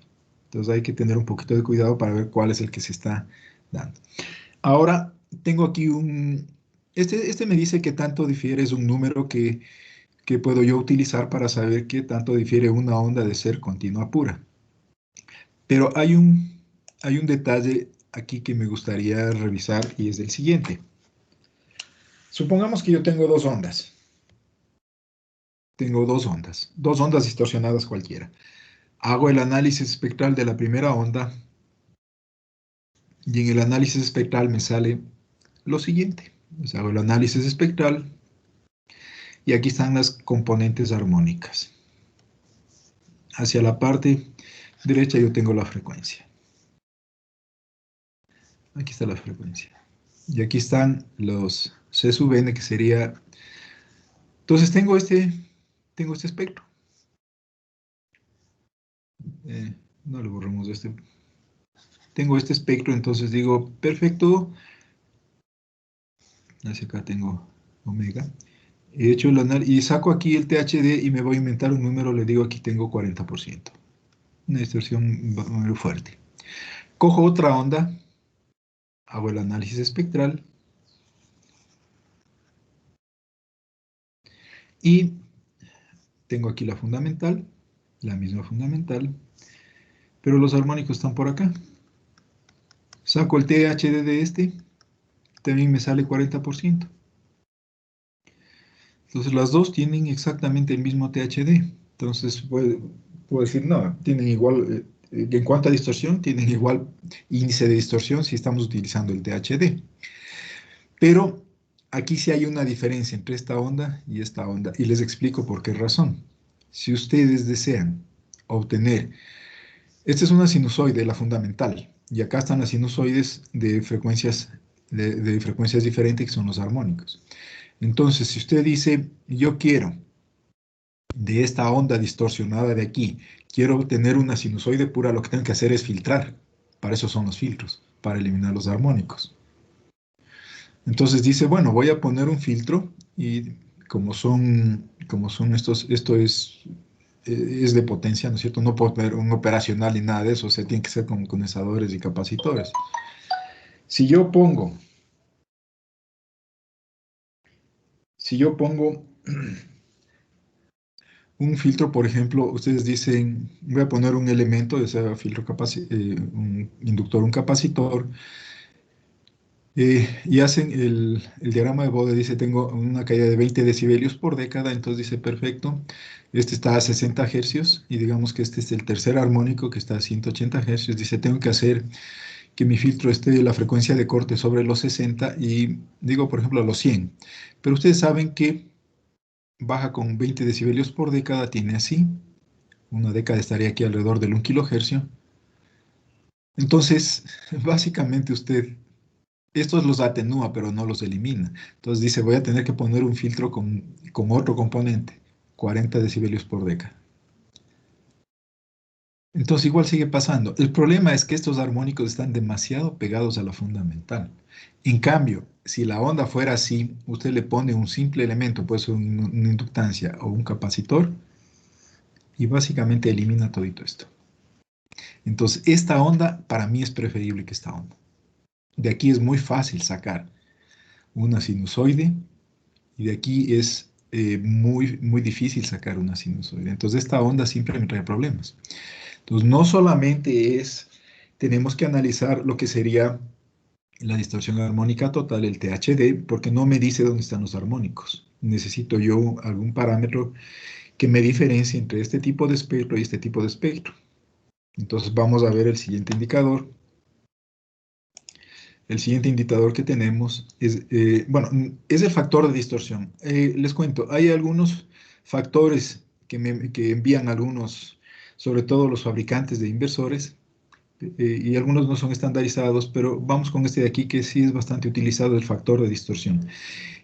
Entonces hay que tener un poquito de cuidado para ver cuál es el que se está dando. Ahora, tengo aquí un... Este me dice que tanto difiere, es un número que puedo yo utilizar para saber qué tanto difiere una onda de ser continua pura. Pero hay un detalle aquí que me gustaría revisar y es el siguiente. Supongamos que yo tengo dos ondas. Tengo dos ondas distorsionadas cualquiera. Hago el análisis espectral de la primera onda y en el análisis espectral me sale lo siguiente. Pues hago el análisis espectral y aquí están las componentes armónicas. Hacia la parte derecha yo tengo la frecuencia. Aquí está la frecuencia. Y aquí están los C sub n, que sería... Entonces tengo este espectro. No le borremos este. Tengo este espectro, entonces digo, perfecto. Hacia acá tengo omega. He hecho el análisis y saco aquí el THD y me voy a inventar un número, le digo aquí tengo 40%. Una distorsión muy fuerte. Cojo otra onda, hago el análisis espectral y tengo aquí la fundamental, la misma fundamental, pero los armónicos están por acá. Saco el THD de este, también me sale 40%. Entonces las dos tienen exactamente el mismo THD. Entonces puedo decir, no, tienen igual, en cuanto a distorsión, tienen igual índice de distorsión si estamos utilizando el THD. Pero aquí sí hay una diferencia entre esta onda y esta onda, y les explico por qué razón. Si ustedes desean obtener, esta es una sinusoide, la fundamental, y acá están las sinusoides de frecuencias diferentes, que son los armónicos. Entonces, si usted dice, yo quiero de esta onda distorsionada de aquí, quiero obtener una sinusoide pura, lo que tengo que hacer es filtrar. Para eso son los filtros, para eliminar los armónicos. Entonces dice, bueno, voy a poner un filtro y como son estos, esto es de potencia, ¿no es cierto? No puedo poner un operacional ni nada de eso, o sea, tiene que ser con condensadores y capacitores. Si yo pongo, si yo pongo un filtro, por ejemplo, ustedes dicen, voy a poner un elemento, ya sea filtro un inductor, un capacitor, y hacen el diagrama de Bode, dice, tengo una caída de 20 decibelios por década, entonces dice, perfecto, este está a 60 hercios, y digamos que este es el tercer armónico que está a 180 hercios, dice, tengo que hacer que mi filtro esté la frecuencia de corte sobre los 60, y digo, por ejemplo, a los 100, pero ustedes saben que baja con 20 decibelios por década, tiene así, una década estaría aquí alrededor del 1 kilohercio. Entonces, básicamente usted, estos los atenúa, pero no los elimina. Entonces dice, voy a tener que poner un filtro con otro componente, 40 decibelios por década. Entonces igual sigue pasando. El problema es que estos armónicos están demasiado pegados a la fundamental. En cambio, si la onda fuera así, usted le pone un simple elemento, puede ser una inductancia o un capacitor, y básicamente elimina todito esto. Entonces, esta onda para mí es preferible que esta onda. De aquí es muy fácil sacar una sinusoide y de aquí es muy, muy difícil sacar una sinusoide. Entonces, esta onda siempre me trae problemas. Entonces, no solamente tenemos que analizar lo que sería la distorsión armónica total, el THD, porque no me dice dónde están los armónicos. Necesito yo algún parámetro que me diferencie entre este tipo de espectro y este tipo de espectro. Entonces vamos a ver el siguiente indicador. El siguiente indicador que tenemos es, bueno, es el factor de distorsión. Les cuento, hay algunos factores que envían algunos, sobre todo los fabricantes de inversores, y algunos no son estandarizados, pero vamos con este de aquí que sí es bastante utilizado, el factor de distorsión.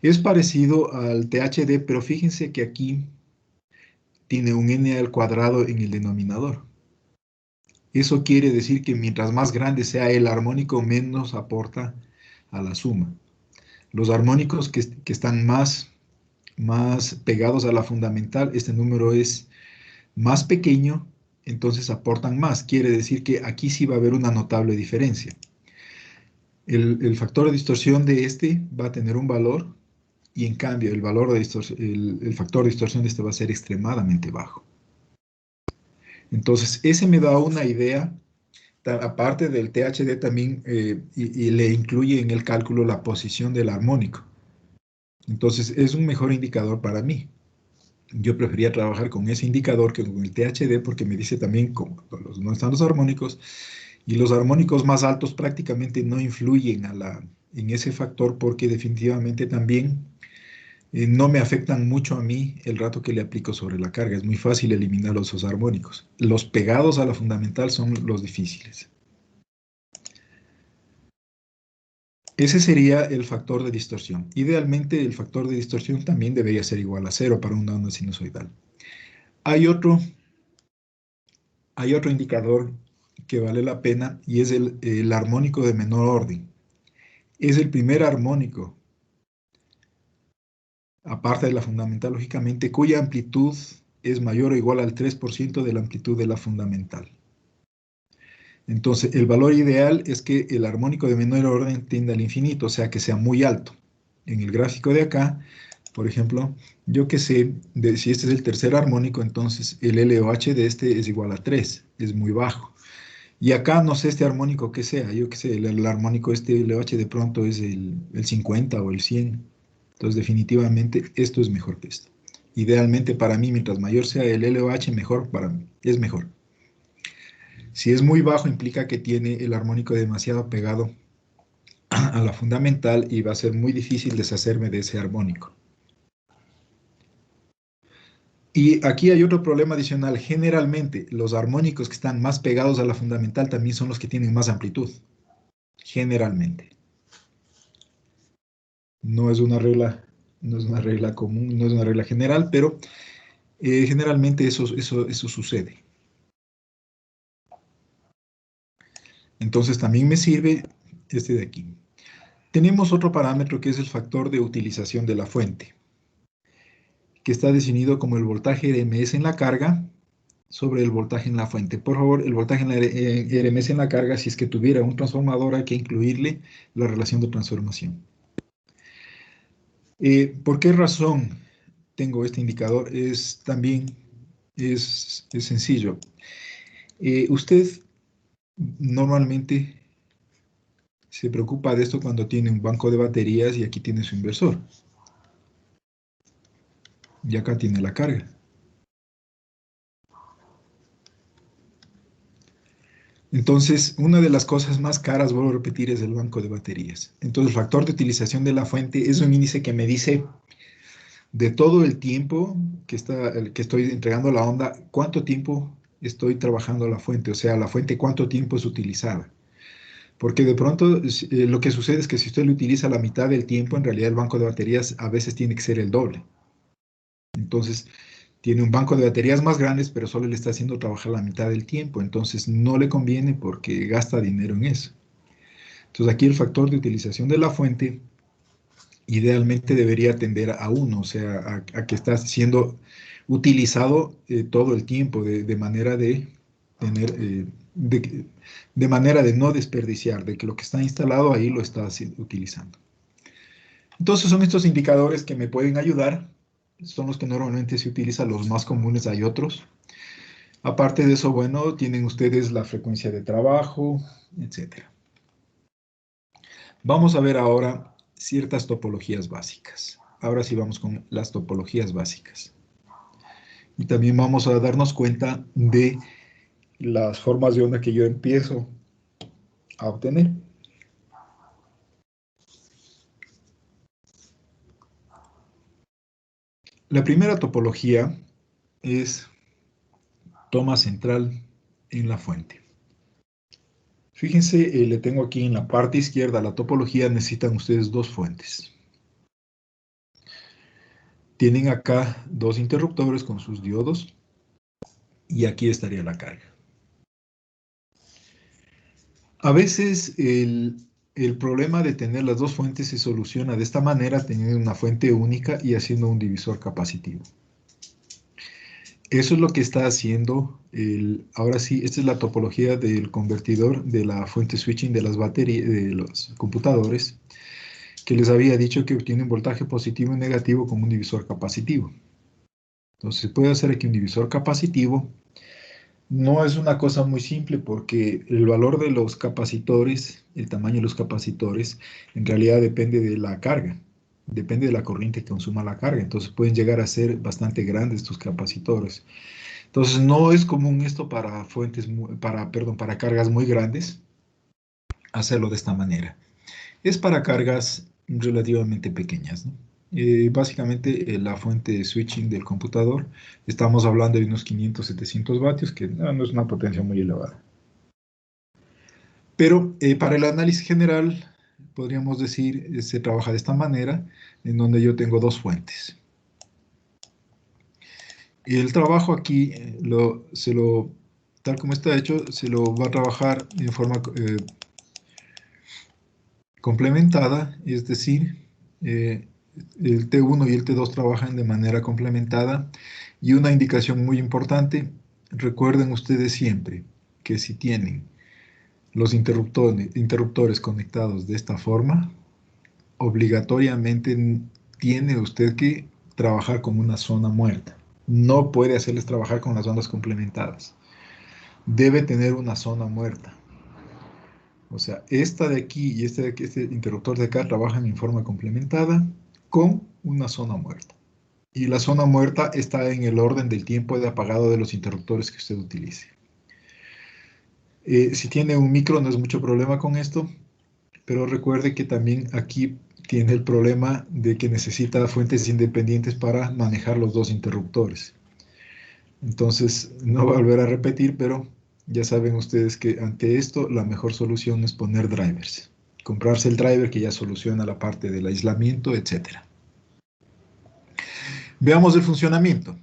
Es parecido al THD, pero fíjense que aquí tiene un n al cuadrado en el denominador. Eso quiere decir que mientras más grande sea el armónico, menos aporta a la suma. Los armónicos que están más pegados a la fundamental, este número es más pequeño, entonces aportan más. Quiere decir que aquí sí va a haber una notable diferencia. El factor de distorsión de este va a tener un valor y en cambio el valor de el factor de distorsión de este va a ser extremadamente bajo. Entonces, ese me da una idea, aparte del THD también, y le incluye en el cálculo la posición del armónico. Entonces, es un mejor indicador para mí. Yo prefería trabajar con ese indicador que con el THD porque me dice también cómo no están los armónicos y los armónicos más altos prácticamente no influyen en ese factor porque definitivamente también no me afectan mucho a mí el rato que le aplico sobre la carga. Es muy fácil eliminar esos armónicos. Los pegados a la fundamental son los difíciles. Ese sería el factor de distorsión. Idealmente el factor de distorsión también debería ser igual a cero para una onda sinusoidal. Hay otro Hay otro indicador que vale la pena y es el armónico de menor orden. Es el primer armónico, aparte de la fundamental, lógicamente, cuya amplitud es mayor o igual al 3% de la amplitud de la fundamental. Entonces, el valor ideal es que el armónico de menor orden tienda al infinito, o sea, que sea muy alto. En el gráfico de acá, por ejemplo, yo que sé, si este es el tercer armónico, entonces el LOH de este es igual a 3, es muy bajo. Y acá no sé este armónico que sea, yo qué sé, el armónico este LOH de pronto es el 50 o el 100. Entonces definitivamente esto es mejor que esto. Idealmente para mí, mientras mayor sea el LOH, mejor para mí, es mejor. Si es muy bajo implica que tiene el armónico demasiado pegado a la fundamental y va a ser muy difícil deshacerme de ese armónico. Y aquí hay otro problema adicional. Generalmente los armónicos que están más pegados a la fundamental también son los que tienen más amplitud. Generalmente. No es una regla, no es una regla común, no es una regla general, pero generalmente eso sucede. Entonces también me sirve este de aquí. Tenemos otro parámetro que es el factor de utilización de la fuente, que está definido como el voltaje RMS en la carga sobre el voltaje en la fuente. Por favor, el voltaje en la RMS en la carga, si es que tuviera un transformador, hay que incluirle la relación de transformación. ¿Por qué razón tengo este indicador? Es sencillo. Usted normalmente se preocupa de esto cuando tiene un banco de baterías y aquí tiene su inversor. Y acá tiene la carga. Entonces, una de las cosas más caras, vuelvo a repetir, es el banco de baterías. Entonces, el factor de utilización de la fuente es un índice que me dice de todo el tiempo que estoy entregando la onda, cuánto tiempo estoy trabajando la fuente, o sea, la fuente cuánto tiempo es utilizada. Porque de pronto lo que sucede es que si usted lo utiliza la mitad del tiempo, en realidad el banco de baterías a veces tiene que ser el doble. Entonces, tiene un banco de baterías más grandes, pero solo le está haciendo trabajar la mitad del tiempo. Entonces, no le conviene porque gasta dinero en eso. Entonces, aquí el factor de utilización de la fuente idealmente debería tender a uno, o sea, a que está siendo utilizado todo el tiempo de manera de tener, de manera de no desperdiciar, de que lo que está instalado ahí lo está utilizando. Entonces son estos indicadores que me pueden ayudar, son los que normalmente se utilizan, los más comunes hay otros. Aparte de eso, bueno, tienen ustedes la frecuencia de trabajo, etcétera. Vamos a ver ahora ciertas topologías básicas. Ahora sí vamos con las topologías básicas. Y también vamos a darnos cuenta de las formas de onda que yo empiezo a obtener. La primera topología es toma central en la fuente. Fíjense, le tengo aquí en la parte izquierda la topología, necesitan ustedes dos fuentes. Tienen acá dos interruptores con sus diodos y aquí estaría la carga. A veces el problema de tener las dos fuentes se soluciona de esta manera, teniendo una fuente única y haciendo un divisor capacitivo. Eso es lo que está haciendo ahora sí, esta es la topología del convertidor de la fuente switching de las baterías, de los computadores, que les había dicho que obtiene un voltaje positivo y negativo como un divisor capacitivo. Entonces, se puede hacer aquí un divisor capacitivo. No es una cosa muy simple porque el valor de los capacitores, el tamaño de los capacitores, en realidad depende de la carga, depende de la corriente que consuma la carga. Entonces, pueden llegar a ser bastante grandes estos capacitores. Entonces, no es común esto para para cargas muy grandes, hacerlo de esta manera. Es para cargas relativamente pequeñas, ¿no? Básicamente, la fuente de switching del computador, estamos hablando de unos 500, 700 vatios, que no es una potencia muy elevada. Pero para el análisis general, podríamos decir, se trabaja de esta manera, en donde yo tengo dos fuentes. El trabajo aquí, tal como está hecho, se lo va a trabajar en forma complementada, es decir, el T1 y el T2 trabajan de manera complementada. Y una indicación muy importante, recuerden ustedes siempre que si tienen los interruptores conectados de esta forma, obligatoriamente tiene usted que trabajar con una zona muerta. No puede hacerles trabajar con las ondas complementadas. Debe tener una zona muerta. O sea, esta de aquí y este de aquí, este interruptor de acá trabajan en forma complementada con una zona muerta. Y la zona muerta está en el orden del tiempo de apagado de los interruptores que usted utilice. Si tiene un micro no es mucho problema con esto, pero recuerde que también aquí tiene el problema de que necesita fuentes independientes para manejar los dos interruptores. Entonces, no voy a volver a repetir, pero ya saben ustedes que ante esto la mejor solución es poner drivers. Comprarse el driver que ya soluciona la parte del aislamiento, etc. Veamos el funcionamiento.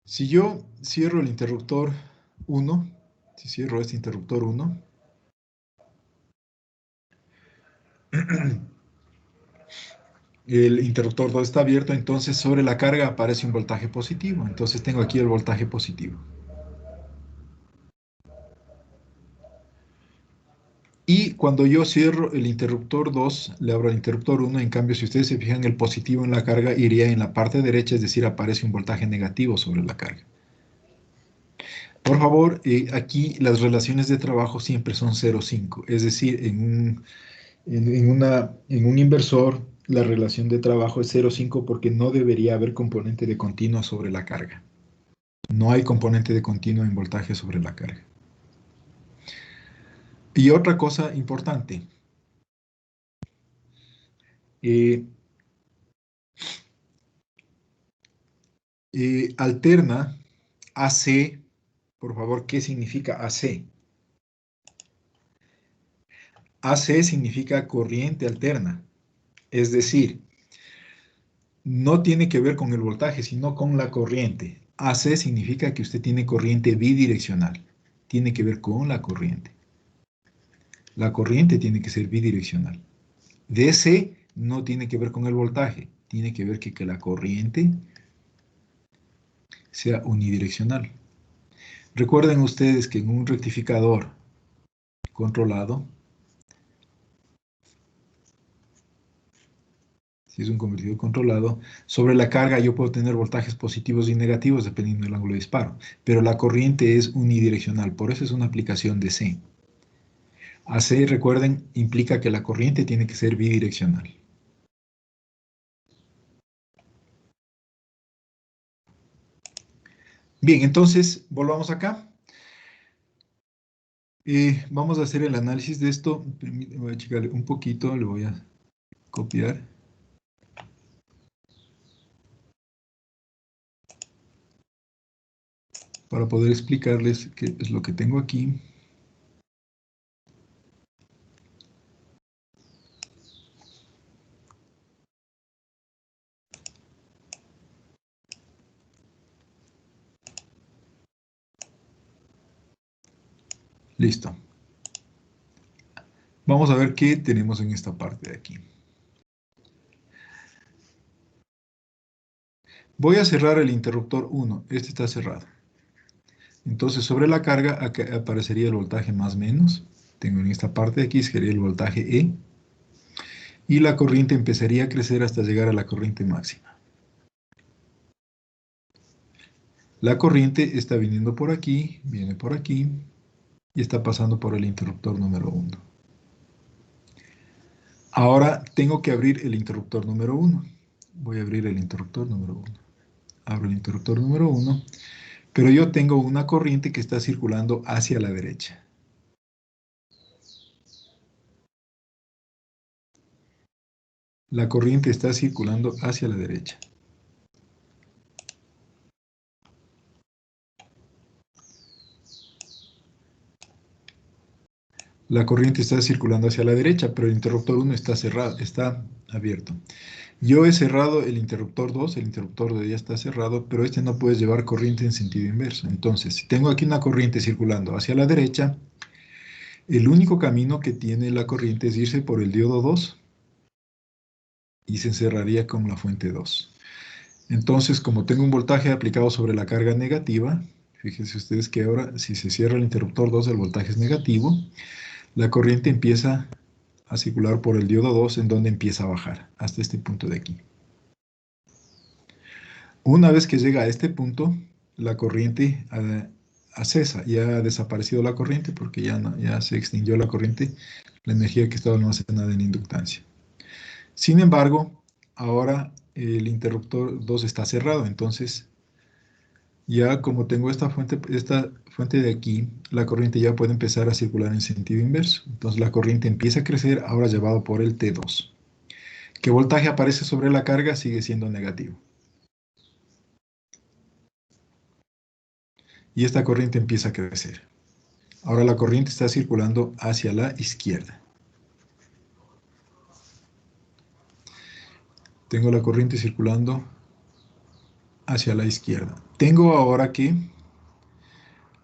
Si yo cierro el interruptor 1, si cierro este interruptor 1, el interruptor 2 está abierto, entonces sobre la carga aparece un voltaje positivo. Entonces tengo aquí el voltaje positivo. Y cuando yo cierro el interruptor 2, le abro el interruptor 1, en cambio, si ustedes se fijan, el positivo en la carga iría en la parte derecha, es decir, aparece un voltaje negativo sobre la carga. Por favor, aquí las relaciones de trabajo siempre son 0,5, es decir, en un inversor la relación de trabajo es 0,5 porque no debería haber componente de continuo sobre la carga. No hay componente de continuo en voltaje sobre la carga. Y otra cosa importante, eh, alterna AC, por favor, ¿qué significa AC? AC significa corriente alterna, es decir, no tiene que ver con el voltaje, sino con la corriente. AC significa que usted tiene corriente bidireccional, tiene que ver con la corriente. La corriente tiene que ser bidireccional. DC no tiene que ver con el voltaje, tiene que ver que la corriente sea unidireccional. Recuerden ustedes que en un rectificador controlado, si es un convertidor controlado, sobre la carga yo puedo tener voltajes positivos y negativos dependiendo del ángulo de disparo, pero la corriente es unidireccional, por eso es una aplicación de C. AC, recuerden, implica que la corriente tiene que ser bidireccional. Bien, entonces, volvamos acá. Vamos a hacer el análisis de esto. Voy a checarle un poquito, le voy a copiar para poder explicarles qué es lo que tengo aquí. Listo. Vamos a ver qué tenemos en esta parte de aquí. Voy a cerrar el interruptor 1. Este está cerrado. Entonces, sobre la carga acá aparecería el voltaje más menos. Tengo en esta parte de aquí, sería el voltaje E. Y la corriente empezaría a crecer hasta llegar a la corriente máxima. La corriente está viniendo por aquí, viene por aquí, y está pasando por el interruptor número 1. Ahora tengo que abrir el interruptor número 1. Voy a abrir el interruptor número 1. Abro el interruptor número 1, pero yo tengo una corriente que está circulando hacia la derecha. La corriente está circulando hacia la derecha. La corriente está circulando hacia la derecha, pero el interruptor 1 está cerrado, está abierto. Yo he cerrado el interruptor 2, el interruptor de ya está cerrado, pero este no puede llevar corriente en sentido inverso. Entonces, si tengo aquí una corriente circulando hacia la derecha, el único camino que tiene la corriente es irse por el diodo 2 y se encerraría con la fuente 2. Entonces, como tengo un voltaje aplicado sobre la carga negativa, fíjense ustedes que ahora si se cierra el interruptor 2 el voltaje es negativo, la corriente empieza a circular por el diodo 2 en donde empieza a bajar, hasta este punto de aquí. Una vez que llega a este punto, la corriente cesa, ya ha desaparecido la corriente porque ya se extinguió la corriente, la energía que estaba almacenada en inductancia. Sin embargo, ahora el interruptor 2 está cerrado, entonces ya como tengo esta fuente de aquí, la corriente ya puede empezar a circular en sentido inverso. Entonces la corriente empieza a crecer, ahora llevado por el T2. ¿Qué voltaje aparece sobre la carga? Sigue siendo negativo. Y esta corriente empieza a crecer. Ahora la corriente está circulando hacia la izquierda. Tengo la corriente circulando hacia la izquierda. Tengo ahora que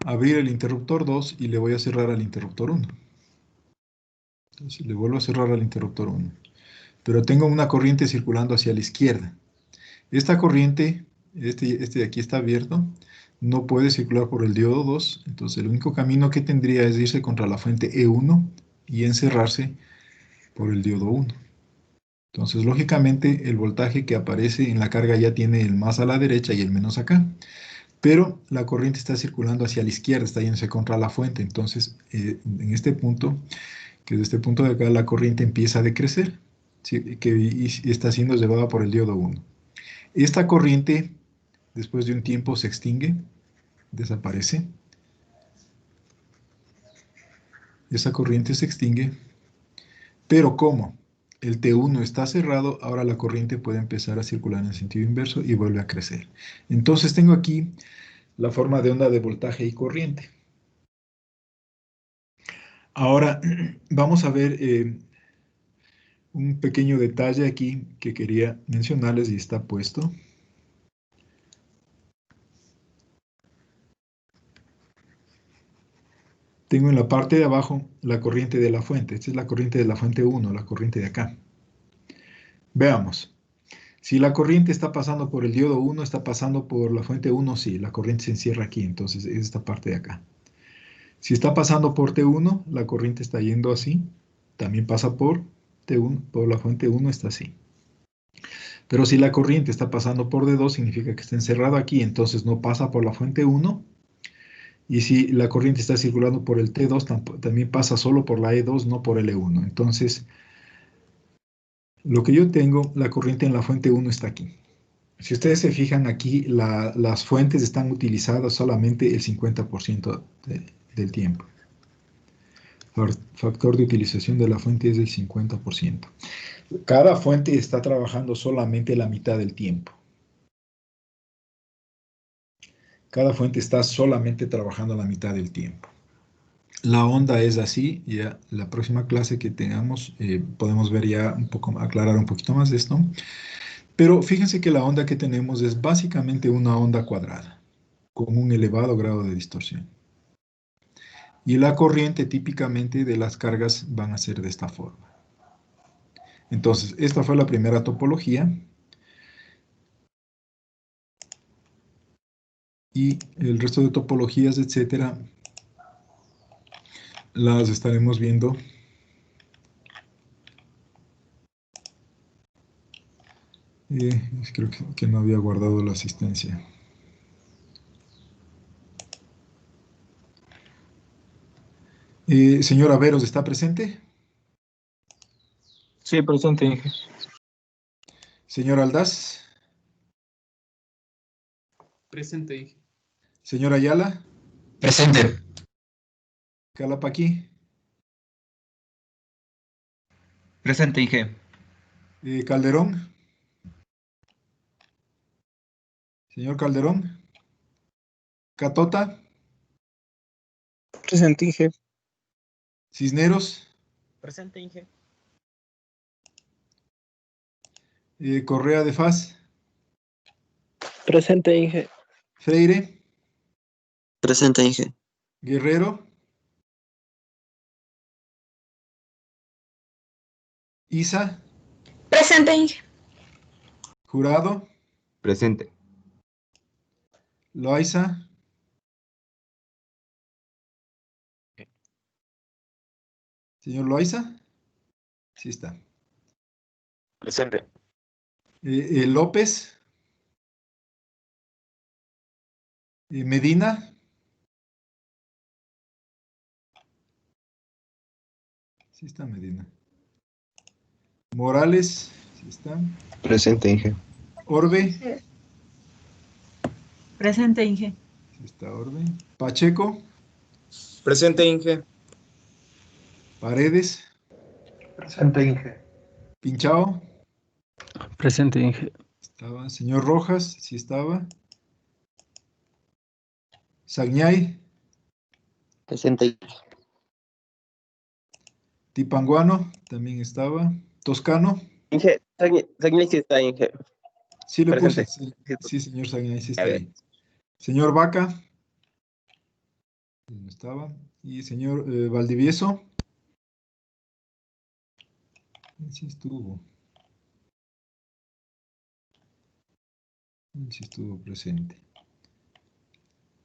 abrir el interruptor 2 y le voy a cerrar al interruptor 1. Entonces le vuelvo a cerrar al interruptor 1. Pero tengo una corriente circulando hacia la izquierda. Esta corriente, este de aquí está abierto, no puede circular por el diodo 2, entonces el único camino que tendría es irse contra la fuente E1 y encerrarse por el diodo 1. Entonces, lógicamente, el voltaje que aparece en la carga ya tiene el más a la derecha y el menos acá. Pero la corriente está circulando hacia la izquierda, está yéndose contra la fuente. Entonces, en este punto, que es este punto de acá, la corriente empieza a decrecer, ¿sí? Y está siendo llevada por el diodo 1. Esta corriente, después de un tiempo, se extingue, desaparece. Esa corriente se extingue. Pero ¿cómo? El T1 está cerrado, ahora la corriente puede empezar a circular en sentido inverso y vuelve a crecer. Entonces tengo aquí la forma de onda de voltaje y corriente. Ahora vamos a ver un pequeño detalle aquí que quería mencionarles y está puesto. Tengo en la parte de abajo la corriente de la fuente. Esta es la corriente de la fuente 1, la corriente de acá. Veamos. Si la corriente está pasando por el diodo 1, está pasando por la fuente 1, sí, la corriente se encierra aquí, entonces es esta parte de acá. Si está pasando por T1, la corriente está yendo así, también pasa por T1, por la fuente 1 está así. Pero si la corriente está pasando por D2, significa que está encerrado aquí, entonces no pasa por la fuente 1. Y si la corriente está circulando por el T2, también pasa solo por la E2, no por el E1. Entonces, lo que yo tengo, la corriente en la fuente 1 está aquí. Si ustedes se fijan aquí, las fuentes están utilizadas solamente el 50% del tiempo. Factor de utilización de la fuente es del 50%. Cada fuente está trabajando solamente la mitad del tiempo. Cada fuente está solamente trabajando la mitad del tiempo. La onda es así, ya la próxima clase que tengamos podemos ver ya un poco, aclarar un poquito más de esto. Pero fíjense que la onda que tenemos es básicamente una onda cuadrada, con un elevado grado de distorsión. Y la corriente típicamente de las cargas van a ser de esta forma. Entonces, esta fue la primera topología. Y el resto de topologías, etcétera, las estaremos viendo creo que no había guardado la asistencia. Señora Veros, ¿está presente? Sí, presente, Inge. Señor Aldaz. Presente, Inge. Señora Ayala. Presente. Calapaqui. Presente, Inge. Calderón. Señor Calderón. Catota. Presente, Inge. Cisneros. Presente, Inge. Correa de Faz. Presente, Inge. Freire. Presente, Inge. Guerrero. Isa. Presente, Inge. Jurado. Presente. Loaiza. Señor Loaiza. Sí está. Presente. López. Medina. Sí está Medina. Morales. Sí está. Presente, Inge. Orbe. Presente, Inge. Sí está Orbe. Pacheco. Presente, Inge. Paredes. Presente, Inge. Pinchao. Presente, Inge. Estaba. Señor Rojas. Sí estaba. Sagñay. Presente, Inge. Tipanguano. También estaba. Toscano. Inge, Sagni sí está, Inge. Sí le puse. Presente. Sí, señor Sagñay. Sí está ahí. Señor Vaca. No estaba. Y señor Valdivieso. Sí estuvo. Sí estuvo presente.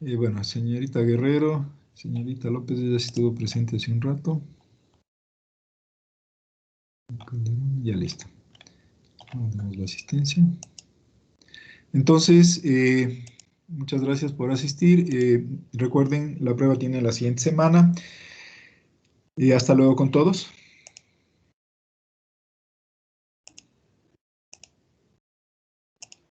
Bueno, señorita Guerrero, señorita López ya estuvo presente hace un rato. Ya listo. Damos la asistencia. Entonces, muchas gracias por asistir. Recuerden, la prueba tiene la siguiente semana. Hasta luego con todos.